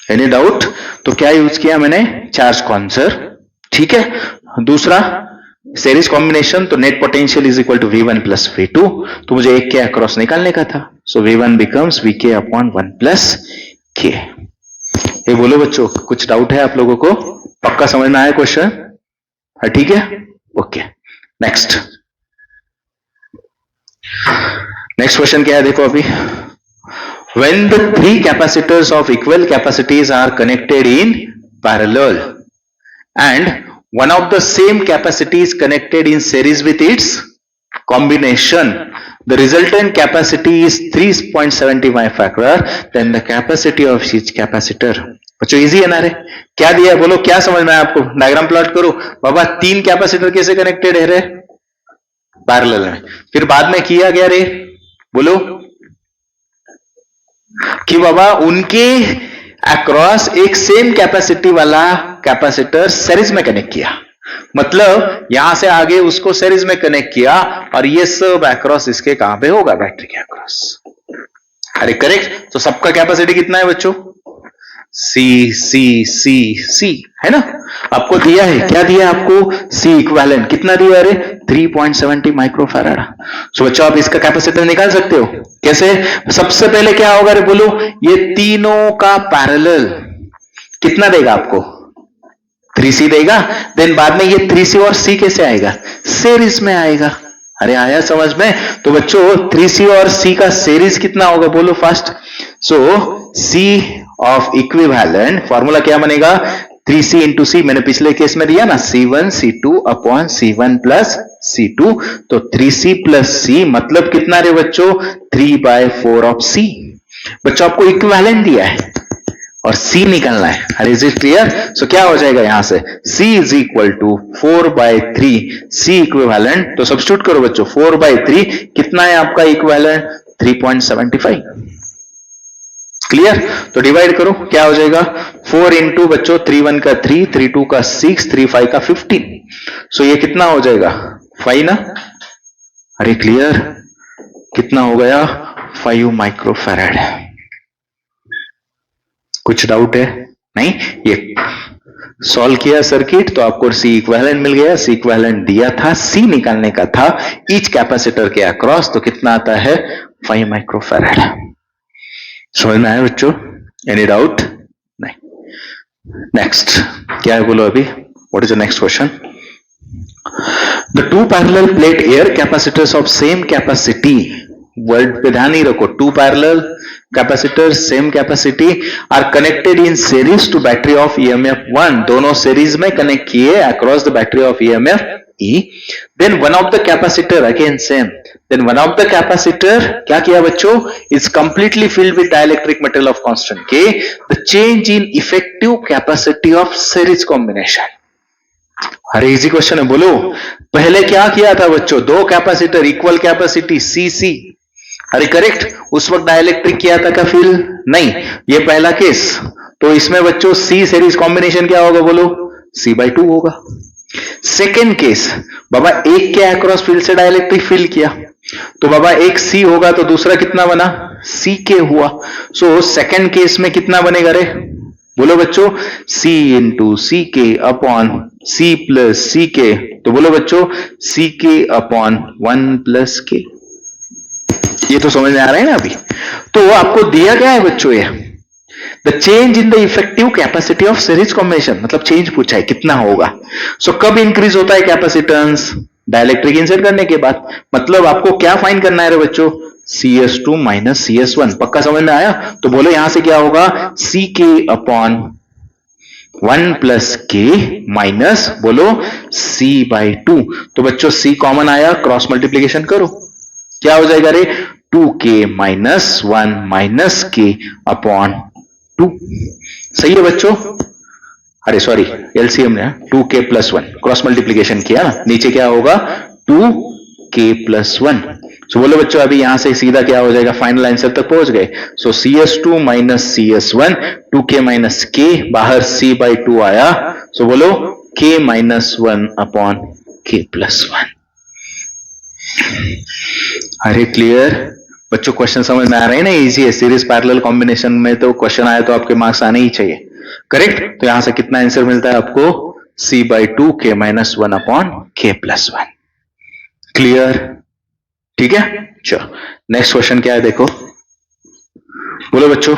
एनी डाउट। तो क्या यूज किया मैंने, चार्ज कॉन्जर्व, ठीक है। दूसरा सीरीज कॉम्बिनेशन, तो net potential is equal to V1 plus V2। तो मुझे एक के अक्रॉस निकालने का था। So V1 becomes VK upon 1 plus K। ये बोलो बच्चों कुछ डाउट है आप लोगों को, पक्का समझ में आया क्वेश्चन, ठीक है ओके। नेक्स्ट नेक्स्ट क्वेश्चन क्या है देखो अभी, when the three capacitors of equal capacities are connected in parallel and one of the same capacity is connected in series with its combination, the resultant capacity is 3.75 farad, then the capacity of each capacitor. बच्चों easy है ना रे, क्या दिया है बोलो, क्या समझ में आया आपको, डायग्राम प्लॉट करो बाबा, तीन कैपेसिटर कैसे कनेक्टेड है रे, पैरेलल में, फिर बाद में किया गया रे बोलो कि बाबा उनके अक्रॉस एक सेम कैपेसिटी वाला कैपेसिटर सीरीज में कनेक्ट किया, मतलब यहां से आगे उसको सीरीज में कनेक्ट किया और ये सब अक्रॉस इसके कहां पे होगा, बैटरी के अक्रॉस। अरे करेक्ट, तो सबका कैपेसिटी कितना है बच्चों, सी सी सी सी है ना, आपको दिया है, क्या दिया आपको, सी इक्विवेलेंट कितना दिया, अरे 3.70 माइक्रोफैराड। सो बच्चों आप इसका कैपेसिटर निकाल सकते हो, कैसे, सबसे पहले क्या होगा रे बोलो, ये तीनों का पैरेलल कितना देगा आपको, 3C देगा, देन बाद में ये 3C और C कैसे आएगा, सीरीज में आएगा। अरे आया समझ में, तो बच्चों 3C और C का सीरीज कितना होगा बोलो fast, so C of equivalent formula क्या बनेगा, 3C इंटू C, मैंने पिछले केस में दिया ना, C1 C2 upon C1 plus C2, तो 3C प्लस C मतलब कितना रे बच्चों, 3/4 ऑफ C। बच्चों आपको इक्विवेलेंट दिया है और C निकालना है, अरे इज इट क्लियर, सो क्या हो जाएगा यहां से, C is equal to 4/3 C equivalent, तो सब्स्टिट्यूट करो बच्चों, 4/3 कितना है आपका इक्विवेलेंट, 3.75, क्लियर, तो डिवाइड करो क्या हो जाएगा, 4 इंटू बच्चों 3 1 का 3, 3 2 का 6, 3 5 का 15, सो ये कितना हो जाएगा 5 ना, अरे क्लियर, कितना हो गया 5 माइक्रोफैराड। कुछ डाउट है, नहीं, ये सॉल्व किया सर्किट तो आपको C इक्विवेलेंट मिल गया, C इक्विवेलेंट दिया था, C निकालने का था ईच कैपेसिटर के अक्रॉस, तो कितना आता है 5 माइक्रोफैराड। समझ में आया बच्चों, एनी डाउट, नहीं। नेक्स्ट क्या है बोलो अभी, what is the next question, the two parallel plate air capacitors of same capacity, word पे ध्यान ही रखो, two parallel capacitor same capacity are connected in series to battery of EMF 1, दोनों सीरीज में कनेक्ट किए across the battery of EMF E, then one of the capacitor again same, then one of the capacitor क्या किया बच्चों, is completely filled with dielectric material of constant K, the change in effective capacity of series combination। अरे easy question है बोलो, पहले क्या किया था बच्चों, दो कैपेसिटर इक्वल कैपेसिटी CC, अरे करेक्ट, उस वक्त डाइलेक्ट्रिक किया था क्या फिल, नहीं, ये पहला केस, तो इसमें बच्चों C सीरीज कॉम्बिनेशन क्या होगा बोलो, C/2 होगा। सेकेंड केस, बाबा एक के अक्रॉस फील्ड से डाइलेक्ट्रिक फील किया, तो बाबा एक C होगा तो दूसरा कितना बना, CK हुआ, सो सेकेंड केस में कितना बनेगा रे बोलो बच्चों, C into CK upon C plus CK, तो बोलो बच्चों CK अपॉन 1 प्लस K, ये तो समझ में आ रहा है ना अभी, तो आपको दिया गया है बच्चों ये the change in the effective capacity of series combination, मतलब चेंज पूछा है कितना होगा, सो कब इंक्रीज होता है कैपेसिटेंस, डाइलेक्ट्रिक इंसर्ट करने के बाद, मतलब आपको क्या फाइंड करना है रे बच्चों, CS2 माइनस CS1, पक्का समझ में आया, तो बोलो यहां से क्या होगा, CK upon 1 plus K minus बोलो C/2, तो बच्चों C कॉमन आया, क्रॉस मल्टीप्लीकेशन करो, क्या हो जाएगा रे 2K minus 1 minus K upon 2, सही है बच्चों, अरे सॉरी एलसीएम ने 2K प्लस 1 क्रॉस मल्टीप्लीकेशन किया ना, नीचे क्या होगा 2K प्लस 1, सो बोलो बच्चों अभी यहां से सीधा क्या हो जाएगा, फाइनल आंसर तक पहुंच गए, सो CS2 minus CS1, 2K minus K, बाहर C/2 आया, सो बोलो K minus 1 upon K plus 1। अरे क्लियर बच्चों, क्वेश्चन समझ में आ रहे हैं ना, इजी है, सीरीज पैरेलल कॉम्बिनेशन में तो क्वेश्चन आए तो आपके मार्क्स आने ही चाहिए, करेक्ट, तो यहां से कितना आंसर मिलता है आपको, C/2 K minus 1 upon K plus 1, clear, ठीक है, चलो नेक्स्ट क्वेश्चन क्या है देखो, बोलो बच्चों,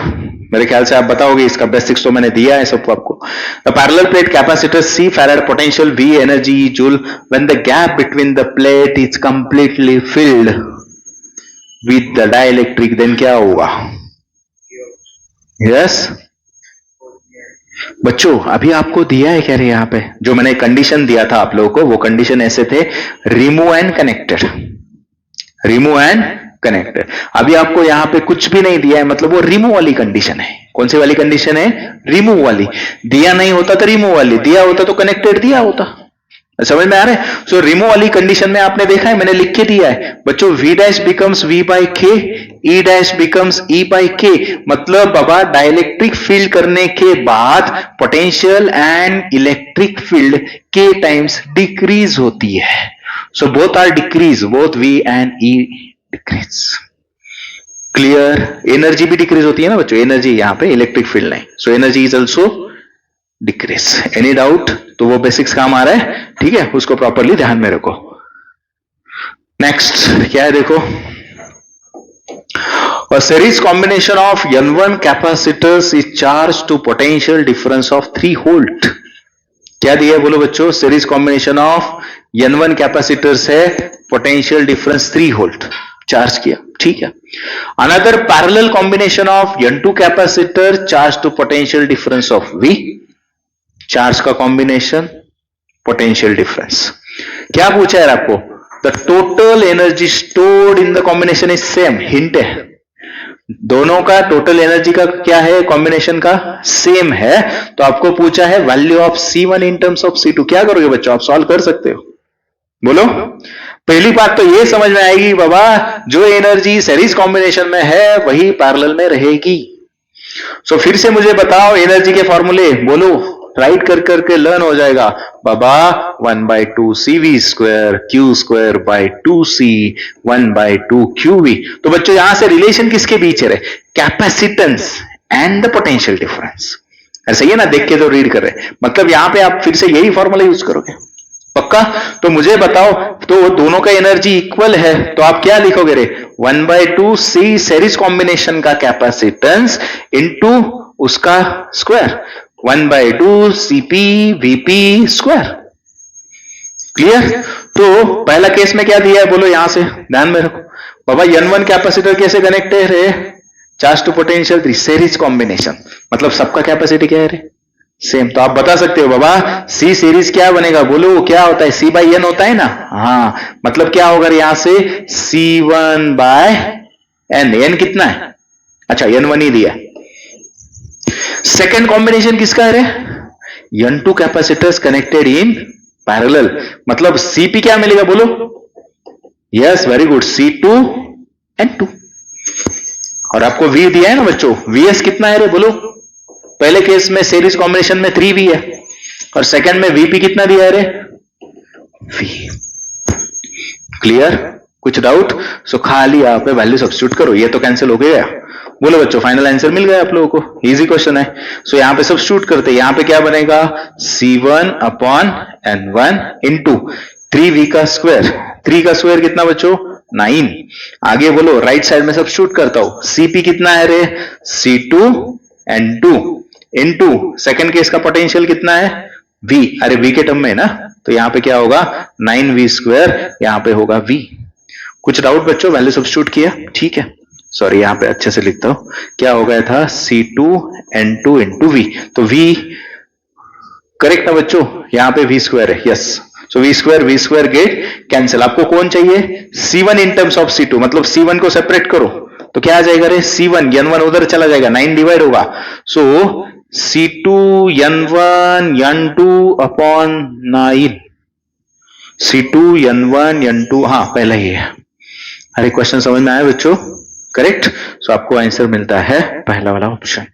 मेरे ख्याल से आप बताओगे, इसका बेसिक्स तो मैंने दिया है सबको आपको, the parallel plate capacitor C farad potential V energy joule when the gap between the plate is completely filled, with the dielectric, then क्या होगा? यस बच्चों, अभी आपको दिया है क्या रे यहां पे जो मैंने कंडीशन दिया था आप लोगों को, वो कंडीशन ऐसे थे, remove and connected, remove and connected. अभी आपको यहां पे कुछ भी नहीं दिया है, मतलब वो रिमूव वाली कंडीशन है। कौन सी वाली कंडीशन है? रिमूव वाली। दिया नहीं होता तो रिमूव वाली, दिया होता तो कनेक्टेड दिया होता। समझ में आ रहा है? सो रिमूव वाली कंडीशन में आपने देखा है, मैंने लिख के दिया है बच्चों, v dash becomes v by K, e dash becomes e by K. मतलब बाबा डाइलेक्ट्रिक फील्ड करने के बाद पोटेंशियल एंड इलेक्ट्रिक फील्ड के टाइम्स डिक्रीज होती है। So both are decrease, both v and e decrease. Clear? Energy भी decrease होती है ना बच्चों, एनर्जी यहां पे, इलेक्ट्रिक फील्ड नहीं। So energy is also decrease. Any doubt? तो वो बेसिक्स काम आ रहा है, ठीक है, उसको प्रॉपरली ध्यान में रखो। नेक्स्ट क्या है देखो, a series combination of N1 capacitors is charged to potential difference of 3 volt। क्या दिया है बोलो बच्चों? Series combination of N1 capacitors है, पोटेंशियल डिफरेंस 3 वोल्ट चार्ज किया, ठीक है। Another parallel combination of N2 capacitor charge to potential difference of V, charge का कॉम्बिनेशन, पोटेंशियल डिफरेंस। क्या पूछा है आपको? The total energy stored in the combination is same. Hint है, दोनों का टोटल एनर्जी का क्या है, कॉम्बिनेशन का सेम है। तो आपको पूछा है value of C1 in terms of C2। क्या करोगे बच्चों? आप सॉल्व कर सकते हो, बोलो। पहली बात तो ये समझ में आएगी बाबा, जो एनर्जी सीरीज कॉम्बिनेशन में है वही पैरेलल में रहेगी। सो फिर से मुझे बताओ एनर्जी के फॉर्मूले, बोलो, राइट कर करके लर्न हो जाएगा बाबा। 1/2 CV square Q square by 2C 1/2 QV। तो बच्चों यहां से रिलेशन किसके बीच है? Capacitance and the potential difference. ऐसा ही है ना, देख के तो रीड कर रहे, मतलब यहां पे आप फिर से यही फॉर्मूला यूज करोगे, पक्का? तो मुझे बताओ, तो दोनों का एनर्जी इक्वल है, तो आप क्या लिखोगे रे? 1/2 C सीरीज कॉम्बिनेशन का कैपेसिटेंस इंटू उसका square, 1/2 CP VP square. Clear? तो पहला केस में क्या दिया है बोलो, यहां से ध्यान में रखो बाबा। N1 कैपेसिटर कैसे कनेक्टेड है? Charge to potential 3, series combination, मतलब सबका कैपेसिटी क्या है रे? सेम। तो आप बता सकते हो बाबा C सीरीज क्या बनेगा, बोलो क्या होता है? C बाई N होता है ना, हाँ, मतलब क्या होगा यहां से? C1 bye N। N कितना है? अच्छा N1 ही दिया। सेकेंड कॉम्बिनेशन किसका है रे? N2 capacitors connected in parallel, मतलब CP क्या मिलेगा बोलो? Yes very good, C2 N2। और आपको V दिया है ना बच्चों, VS कितना है रे बोलो? पहले केस में सीरीज कॉम्बिनेशन में 3V है, और सेकंड में VP कितना दिया है रे? V। क्लियर? कुछ डाउट? सो खाली आप वैल्यू सब्स्टिट्यूट करो, ये तो कैंसिल हो गया। बोलो बच्चों, फाइनल आंसर मिल गया आप लोगों को, इजी क्वेश्चन है। सो यहां पे सब्स्टिट्यूट करते, यहां पे क्या बनेगा? C1 upon N1 into 3V का स्क्वायर। 3 का स्क्वायर कितना बच्चों? 9। आगे बोलो, राइट साइड में सब्स्टिट्यूट करता हूं, CP कितना है रे? C2 N2 into second case का पोटेंशियल कितना है? V। अरे V के टर्म में है ना, तो यहां पे क्या होगा? 9V स्क्वायर, यहां पे होगा V। कुछ डाउट बच्चों? वैल्यू सब्स्टिट्यूट किया, ठीक है। सॉरी यहां पे अच्छे से लिखता हूं, क्या हो गया था? C2 N2 into V। तो V करेक्ट ना बच्चों? यहां पे V स्क्वायर है, यस। सो V स्क्वायर गेट कैंसिल। आपको कौन चाहिए? C1 in terms of C2, मतलब C1 को सेपरेट करो, तो क्या आ जाएगा रे? C1 N1 उधर चला जाएगा, 9 डिवाइड होगा। सो C2 N1 N2 upon 9। C2 N1 N2, हाँ पहला ही है। अरे क्वेश्चन समझ में आया बच्चों? करेक्ट। सो आपको आंसर मिलता है पहला वाला ऑप्शन।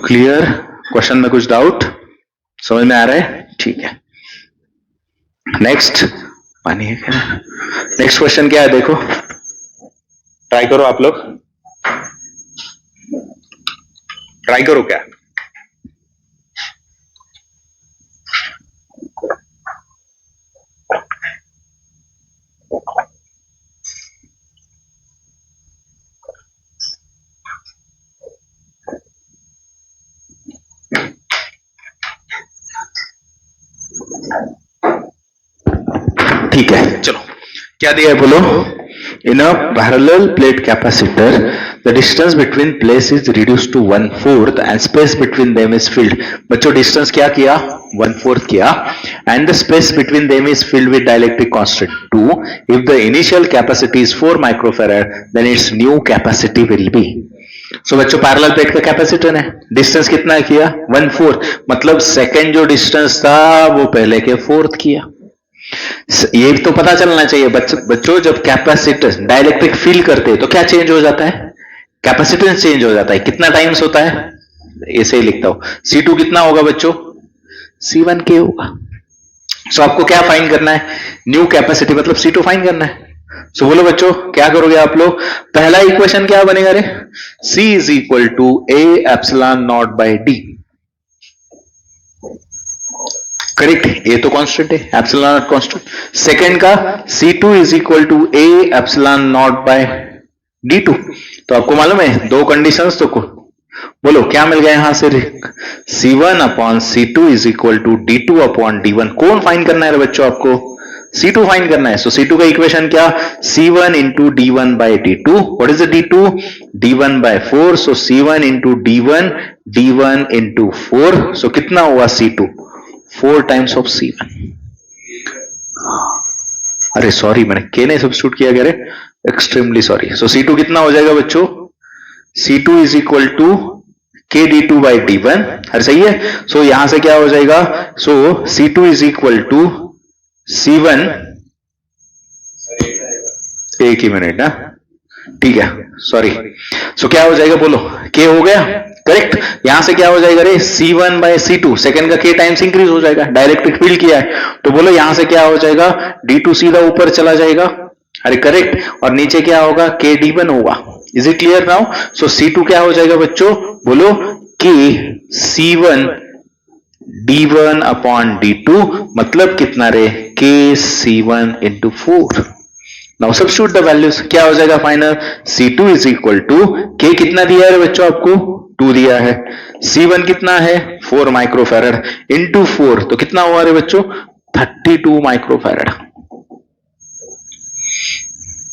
क्लियर? क्वेश्चन में कुछ डाउट? समझ में आ रहा है? ठीक है। नेक्स्ट, पानी है क्या? नेक्स्ट क्वेश्चन क्या है देखो, ट्राई करो आप लोग, ट्राई करो क्या? ठीक है, चलो क्या दिया है बोलो? In a parallel plate capacitor, the distance between plates is reduced to 1/4 and space between them is filled. बच्चों distance क्या किया? 1/4 किया and the space between them is filled with dielectric constant 2. If the initial capacity is 4 microfarad, then its new capacity will be. So बच्चों parallel plate का capacitor है, distance कितना किया? 1/4, मतलब सेकेंड जो डिस्टेंस था वो पहले के 4th किया। ये तो पता चलना चाहिए बच्चों, जब कैपेसिटर डाइलेक्ट्रिक फील करते हैं तो क्या चेंज हो जाता है? कैपेसिटेंस चेंज हो जाता है। कितना टाइम्स होता है? ऐसे ही लिखता हूं, C2 कितना होगा बच्चों? C1K होगा। सो आपको क्या फाइंड करना है? न्यू कैपेसिटी मतलब C2 फाइंड करना है। सो बोलो बच्चों क्या करोगे आप लोग? पहला इक्वेशन क्या बनेगा रे? C is equal to A epsilon naught by D। Correct, ये तो कांस्टेंट है, एप्सिलॉन नॉट कांस्टेंट। सेकंड का C2 is equal to A epsilon naught by D2। तो आपको मालूम है दो कंडीशंस, तो बोलो क्या मिल गया यहां से? C1 upon C2 is equal to D2 upon D1। कौन फाइंड करना है बच्चों? आपको C2 फाइंड करना है। सो C2 का इक्वेशन क्या? C1 into D1 by D2। What is the D2? D1 by 4। So C1 into D1, D1 into 4। So कितना हुआ C2? 4 times of C1। अरे सॉरी, मैंने K ने सब्स्टिट्यूट किया क्या रे? Extremely sorry. सो C2 कितना हो जाएगा बच्चों? C2 is equal to K D2 by D1। अरे सही है। सो यहां से क्या हो जाएगा? सो C2 is equal to C1, एक ही मिनट ना, ठीक है सॉरी। सो क्या हो जाएगा बोलो? K हो गया, करेक्ट। यहां से क्या हो जाएगा रे? C1 बाय C2, सेकंड का K टाइम्स इंक्रीज हो जाएगा, डायरेक्ट फील्ड किया है तो बोलो यहां से क्या हो जाएगा? D2 सीधा ऊपर चला जाएगा, अरे करेक्ट, और नीचे क्या होगा? K D1 होगा। Is it clear now? So C2 क्या हो जाएगा बच्चों? बोलो K C1 D1 upon D2, मतलब कितना रे? K C1 into 4। Now substitute the values, क्या हो जाएगा final? C2 is equal to K कितना दिया है बच्चों आपको? 2 दिया है। C1 कितना है? 4 माइक्रोफैरड इंटू 4, तो कितना हुआ रे बच्चों? 32 माइक्रोफैरड।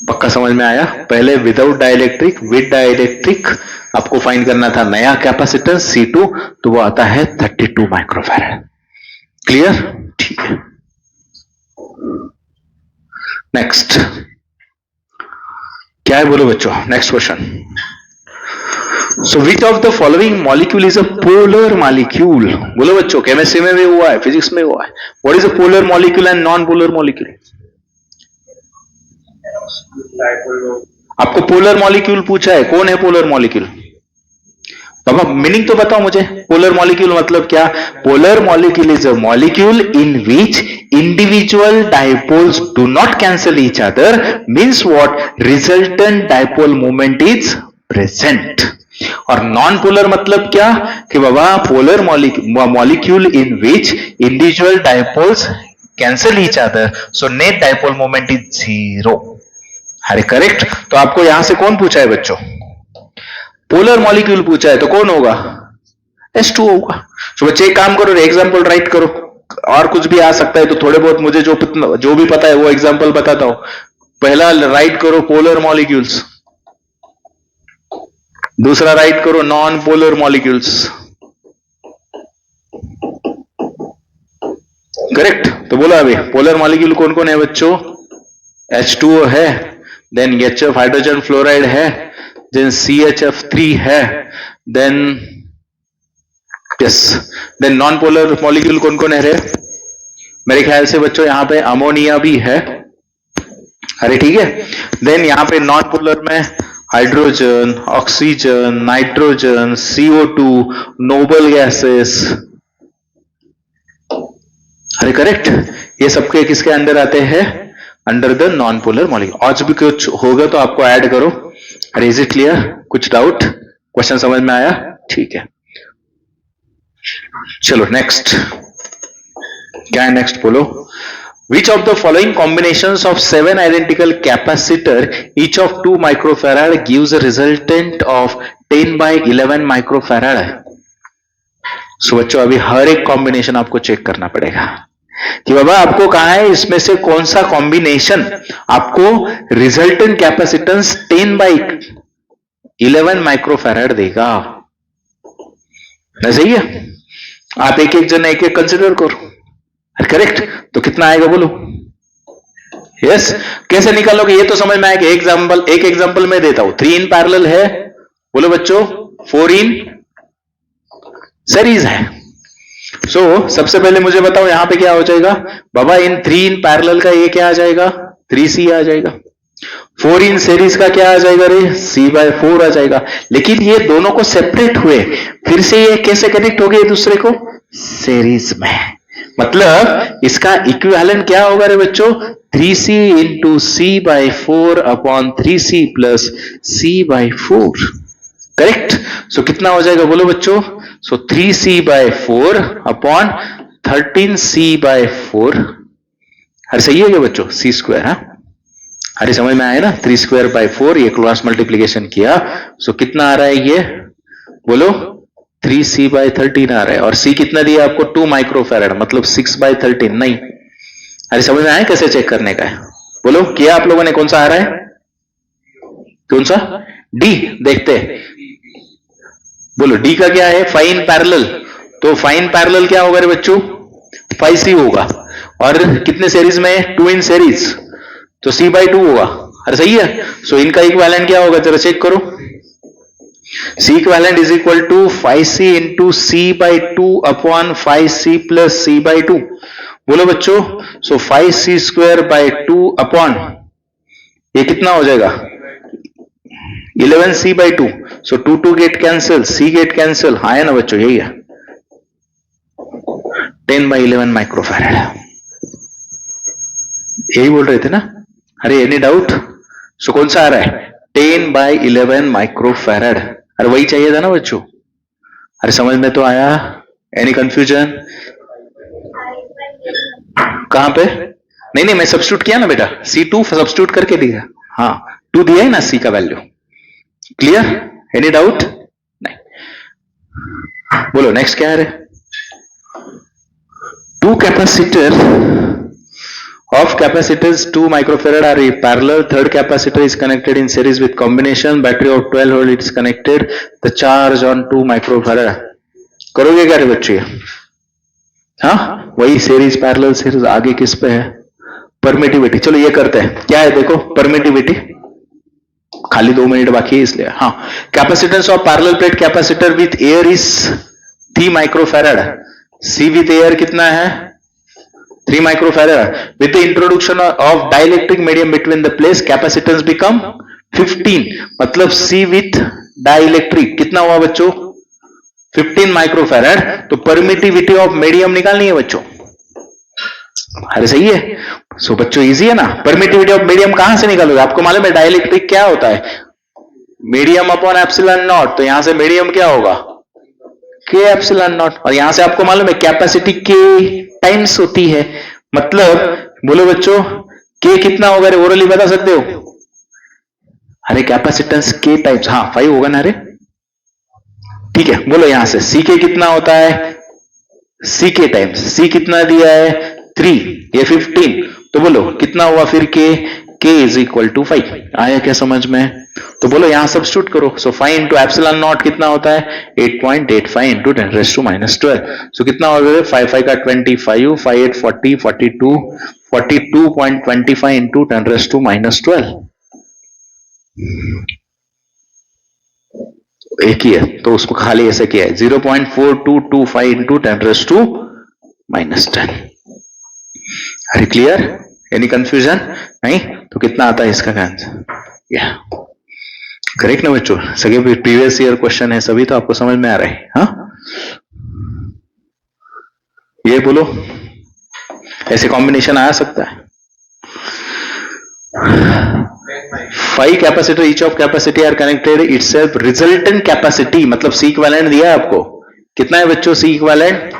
पक्का समझ में आया? पहले विदाउट डाइलेक्ट्रिक, विद डाइलेक्ट्रिक आपको फाइंड करना था नया कैपेसिटेंस C2, तो वो आता है 32 माइक्रोफैरड। क्लियर? ठीक है। नेक्स्ट क्या है बोलो बच्चों? Next question. So which of the following molecule is a polar molecule? बोलो बच्चों, केमिस्ट्री में भी हुआ है, फिजिक्स में हुआ है। What is a polar molecule and non polar molecule? आपको पोलर मॉलिक्यूल पूछा है, कौन है पोलर मॉलिक्यूल? बाबा मीनिंग तो बताओ मुझे, पोलर मॉलिक्यूल मतलब क्या? Polar molecule is a molecule in which individual dipoles do not cancel each other, means what? Resultant dipole moment is present. और नॉन पोलर मतलब क्या? कि बाबा polar molecule in which individual dipoles cancel each other, so net dipole moment is 0। अरे correct. तो आपको यहां से कौन पूछा है बच्चों? पोलर मॉलिक्यूल पूछा है, तो कौन होगा? H2 होगा। तो बच्चे एक काम करो, एग्जांपल राइट करो, और कुछ भी आ सकता है तो थोड़े बहुत मुझे जो भी पता है वो एग्जांपल बताता हूं। पहला राइट करो पोलर मॉलिक्यूल्स, दूसरा राइट करो नॉन पोलर मॉलिक्यूल्स। करेक्ट। तो बोलो अभी पोलर मॉलिक्यूल कौन कौन है बच्चों? H2O है, देन HF हाइड्रोजन फ्लोराइड है, देन CHF3 है, then yes, then non polar molecule कौन कौन है रे? मेरे ख्याल से बच्चों यहां पे अमोनिया भी है। अरे ठीक है। देन यहां पे नॉन पोलर में hydrogen, oxygen, nitrogen, CO2, noble gases. अरे करेक्ट। ये सबके किसके अंदर आते हैं? Under the non polar molecule. आज भी कुछ होगा तो आपको ऐड करो। अरे इज इट क्लियर? कुछ डाउट? क्वेश्चन समझ में आया? ठीक है, चलो नेक्स्ट। क्या है नेक्स्ट बोलो? Which of the following combinations of 7 identical capacitor each of 2 microfarad gives a resultant of 10 by 11 microfarad? सो बच्चों अभी हर एक कॉम्बिनेशन आपको चेक करना पड़ेगा। कि बाबा आपको कहा है इसमें से कौन सा कॉम्बिनेशन आपको रिजल्टेंट कैपेसिटेंस 10/11 माइक्रोफैराड देगा। सही है, आप एक एक जन एक एक कंसिडर करो। करेक्ट, तो कितना आएगा बोलो। यस, कैसे निकालोगे ये तो समझ में आएगा। एक एग्जांपल मैं देता हूं। 3 इन पैरेलल है, बोलो बच्चों। 4 इन सीरीज है। सबसे पहले मुझे बताओ यहां पे क्या हो जाएगा बाबा। इन 3 इन पैरेलल का ये क्या आ जाएगा, 3C आ जाएगा। 4 इन सीरीज का क्या आ जाएगा रे, C/4 आ जाएगा। लेकिन ये दोनों को सेपरेट हुए, फिर से ये कैसे कनेक्ट हो गए दूसरे को, सीरीज में। मतलब इसका इक्विवेलेंट क्या होगा रे बच्चों, 3C into C/4 upon 3C plus C/4। Correct. कितना हो जाएगा बोलो बच्चों। 3C/4 upon 13C/4। अरे सही है क्या बच्चों, C²। हाँ, अरे समझ में आया ना। 3²/4 ये क्रॉस मल्टीप्लीकेशन किया, कितना आ रहा है ये बोलो, 3C/13 आ रहा है। और C कितना दिया आपको, 2 माइक्रोफैराड, मतलब 6/13 नहीं। अरे समझ में आया कैसे चेक करने का है, बोलो किया आप लोगों ने। कौन सा आ रहा है, कौन सा, डी। देखते हैं, बोलो डी का क्या है, 5 इन पैरेलल। तो 5 इन पैरेलल क्या होगा रे बच्चों, 5C होगा। और कितने सीरीज में, 2 इन सीरीज, तो C/2 होगा। अरे सही है। इनका इक्विवेलेंट क्या होगा जरा चेक करो। C equivalent is equal to 5C into C/2 upon 5C plus C/2। बोलो बच्चों। 5C²/2 अपॉन ये कितना हो जाएगा, 11C/2। 2 get cancel, C get cancel. हाँ है ना बच्चों, यही है 10/11 माइक्रोफैराड। यही बोल रहे थे ना। अरे एनी डाउट। कौन सा आ रहा है, 10/11 माइक्रोफैराड। अरे वही चाहिए था ना बच्चों। अरे समझ में तो आया, एनी कंफ्यूजन कहां पे। नहीं मैं सब्स्टिट्यूट किया ना बेटा, C2 सब्स्टिट्यूट करके दिया। हाँ 2 दिया है ना C का वैल्यू। क्लियर, एनी डाउट नहीं। बोलो नेक्स्ट क्या है रे। 2 capacitor of capacitors 2 microfarad are parallel. Third capacitor is connected in series with combination battery of 12 volt. It is connected, the charge on 2 microfarad. करोगे क्या रे बच्चे। हाँ वही सीरीज पैरेलल सीरीज। आगे किस पे है, परमिटिविटी। चलो ये करते हैं, क्या है देखो परमिटिविटी। खाली 2 मिनट बाकी है इसलिए। हाँ, capacitance of parallel plate capacitor with air is 3 microfarad. C with air कितना है, 3 microfarad. With the introduction of dielectric medium between the place, capacitance become 15. मतलब C with dielectric कितना हुआ बच्चों, 15 माइक्रोफैराड। तो परमिटिविटी ऑफ मीडियम निकालनी है बच्चों। अरे सही है। बच्चों इजी है ना। परमिटिविटी ऑफ मीडियम कहां से निकालोगे, आपको मालूम है डाइलेक्ट्रिक क्या होता है, मीडियम अपॉन एप्सिलॉन नॉट। तो यहां से मीडियम क्या होगा, K एप्सिलॉन नॉट। और यहां से आपको मालूम है कैपेसिटी K टाइम्स होती है। मतलब बोलो बच्चों K कितना होगा रे, ओरली बता सकते हो। अरे कैपेसिटेंस K टाइम्स, हाँ 5 होगा ना रे। ठीक है, बोलो यहां से CK कितना होता है, CK टाइम्स। C कितना दिया है 3, ये 15। तो बोलो कितना हुआ फिर K इज इक्वल टू 5। आया क्या समझ में। तो बोलो यहां सब्स्टिट्यूट करो। 5 इंटू एप्सिलॉन नॉट कितना होता है, 8.85 इंटू 10⁻12। कितना हो गया, 5 का 25, 5 8 40, 42, 42.25 इंटू 10⁻12। एक ही है तो उसको खाली ऐसे किया है, 0.4225 इंटू 10⁻10। अरे क्लियर, एनी कंफ्यूजन नहीं। तो कितना आता है इसका आंसर, करेक्ट ना बच्चों। सभी प्रीवियस ईयर क्वेश्चन है, सभी तो आपको समझ में आ रहा है। हाँ ये बोलो ऐसे कॉम्बिनेशन आ सकता है। 5 capacitor each of capacity are connected itself resultant capacity, मतलब C इक्विवेलेंट दिया है आपको। कितना है बच्चों C इक्विवेलेंट,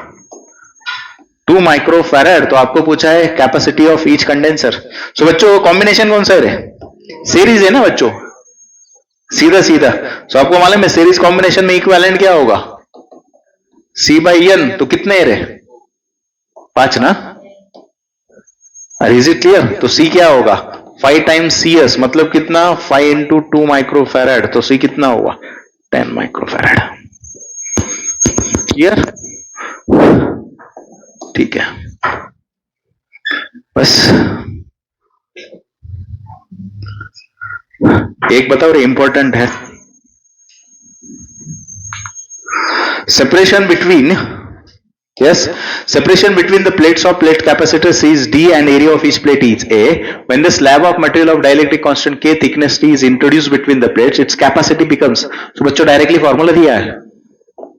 2 माइक्रोफैराड। तो आपको पूछा है कैपेसिटी ऑफ ईच कंडेंसर। सो बच्चों कॉम्बिनेशन कौन सा है, सीरीज है ना बच्चों, सीधा सीधा। सो आपको मालूम है सीरीज कॉम्बिनेशन में इक्विवेलेंट क्या होगा, C/N। तो कितने रे, 5 ना। Is it clear? तो सी क्या होगा? 5 टाइम्स CS मतलब कितना? 5 इंटू 2 माइक्रोफेराड, तो सी कितना हुआ? 10 माइक्रोफेराड। क्लियर? ठीक है, बस एक बताओ, इंपॉर्टेंट है। Separation between, yes, separation between the plates of plate capacitor C is D and area of each plate is A. When the slab of material of dielectric constant K thickness T is introduced between the plates, its capacity becomes, so बच्चों directly formula दिया है,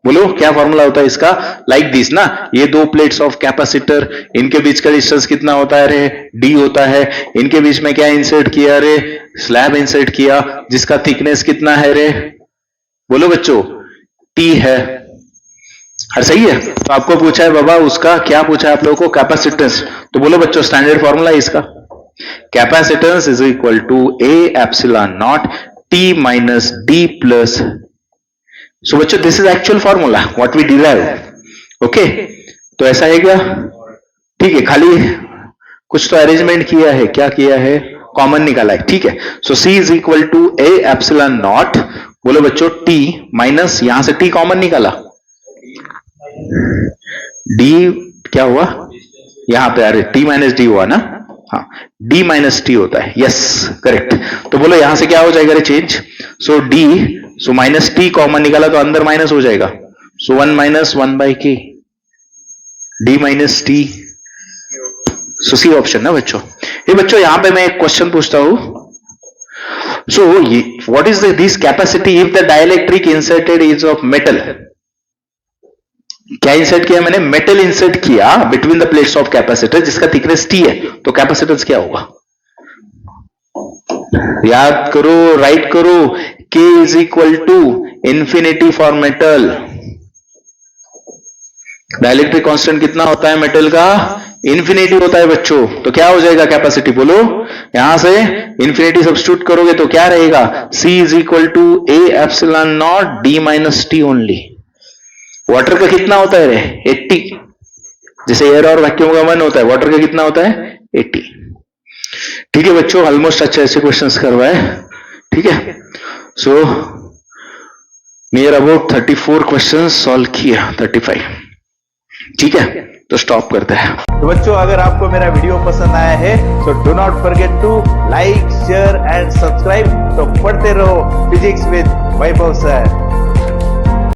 बोलो क्या formula होता है इसका? Like this ना, ये दो प्लेट्स ऑफ कैपेसिटर, इनके बीच का डिस्टेंस कितना होता है रे? D होता है। इनके बीच में क्या इंसर्ट किया रे? स्लैब इंसर्ट किया, जिसका थिकनेस कितना है रे? बोलो बच्चों, T है। हर सही है? तो आपको पूछा है बाबा, उसका क्या पूछा है आप लोगों को? कैपेसिटेंस। तो बोलो बच्चों, स्टैंडर्ड फॉर्मूला इसका, capacitance is equal to A epsilon naught T minus D plus. So बच्चों this is actual formula what we derive. Okay, तो ऐसा है क्या? ठीक है, खाली कुछ तो अरेंजमेंट किया है, क्या किया है? कॉमन निकाला है, ठीक है। So C is equal to A epsilon naught, बोलो बच्चों T माइनस, यहां से T कॉमन निकाला, D क्या हुआ यहां पे? अरे T माइनस D हुआ ना, हाँ, D माइनस T होता है, यस करेक्ट। तो बोलो यहां से क्या हो जाएगा रे? Change. So D, so minus T common निकाला तो अंदर माइनस हो जाएगा, so 1 minus 1 by K, D minus T, so C option ना बच्चों। ये बच्चों यहां पे मैं एक क्वेश्चन पूछता हूं, सो what is this capacity if the dielectric inserted is of metal? क्या इंसर्ट किया मैंने? मेटल इंसर्ट किया between the plates of capacitor, जिसका थिकनेस T है, तो कैपेसिटेंस क्या होगा? याद करो, राइट करो, K is equal to infinity for metal. Dielectric constant कितना होता है मेटल का? इंफिनिटी होता है बच्चों। तो क्या हो जाएगा कैपेसिटी? बोलो, यहां से इंफिनिटी सब्स्टिट्यूट करोगे तो क्या रहेगा? C is equal to A epsilon naught D minus T only. Water का कितना होता है रे? 80। जैसे एयर और वैक्यूम का 1 होता है, वाटर का कितना होता है? 80। ठीक है बच्चों, ऑलमोस्ट अच्छे ऐसे क्वेश्चंस करवाए, ठीक है। So near about 34 questions solve किया, 35, ठीक है। तो स्टॉप करते हैं। तो बच्चों, अगर आपको मेरा वीडियो पसंद आया है तो do not forget to like, share and subscribe. तो पढ़ते रहो फिजिक्स विद वैभव सर।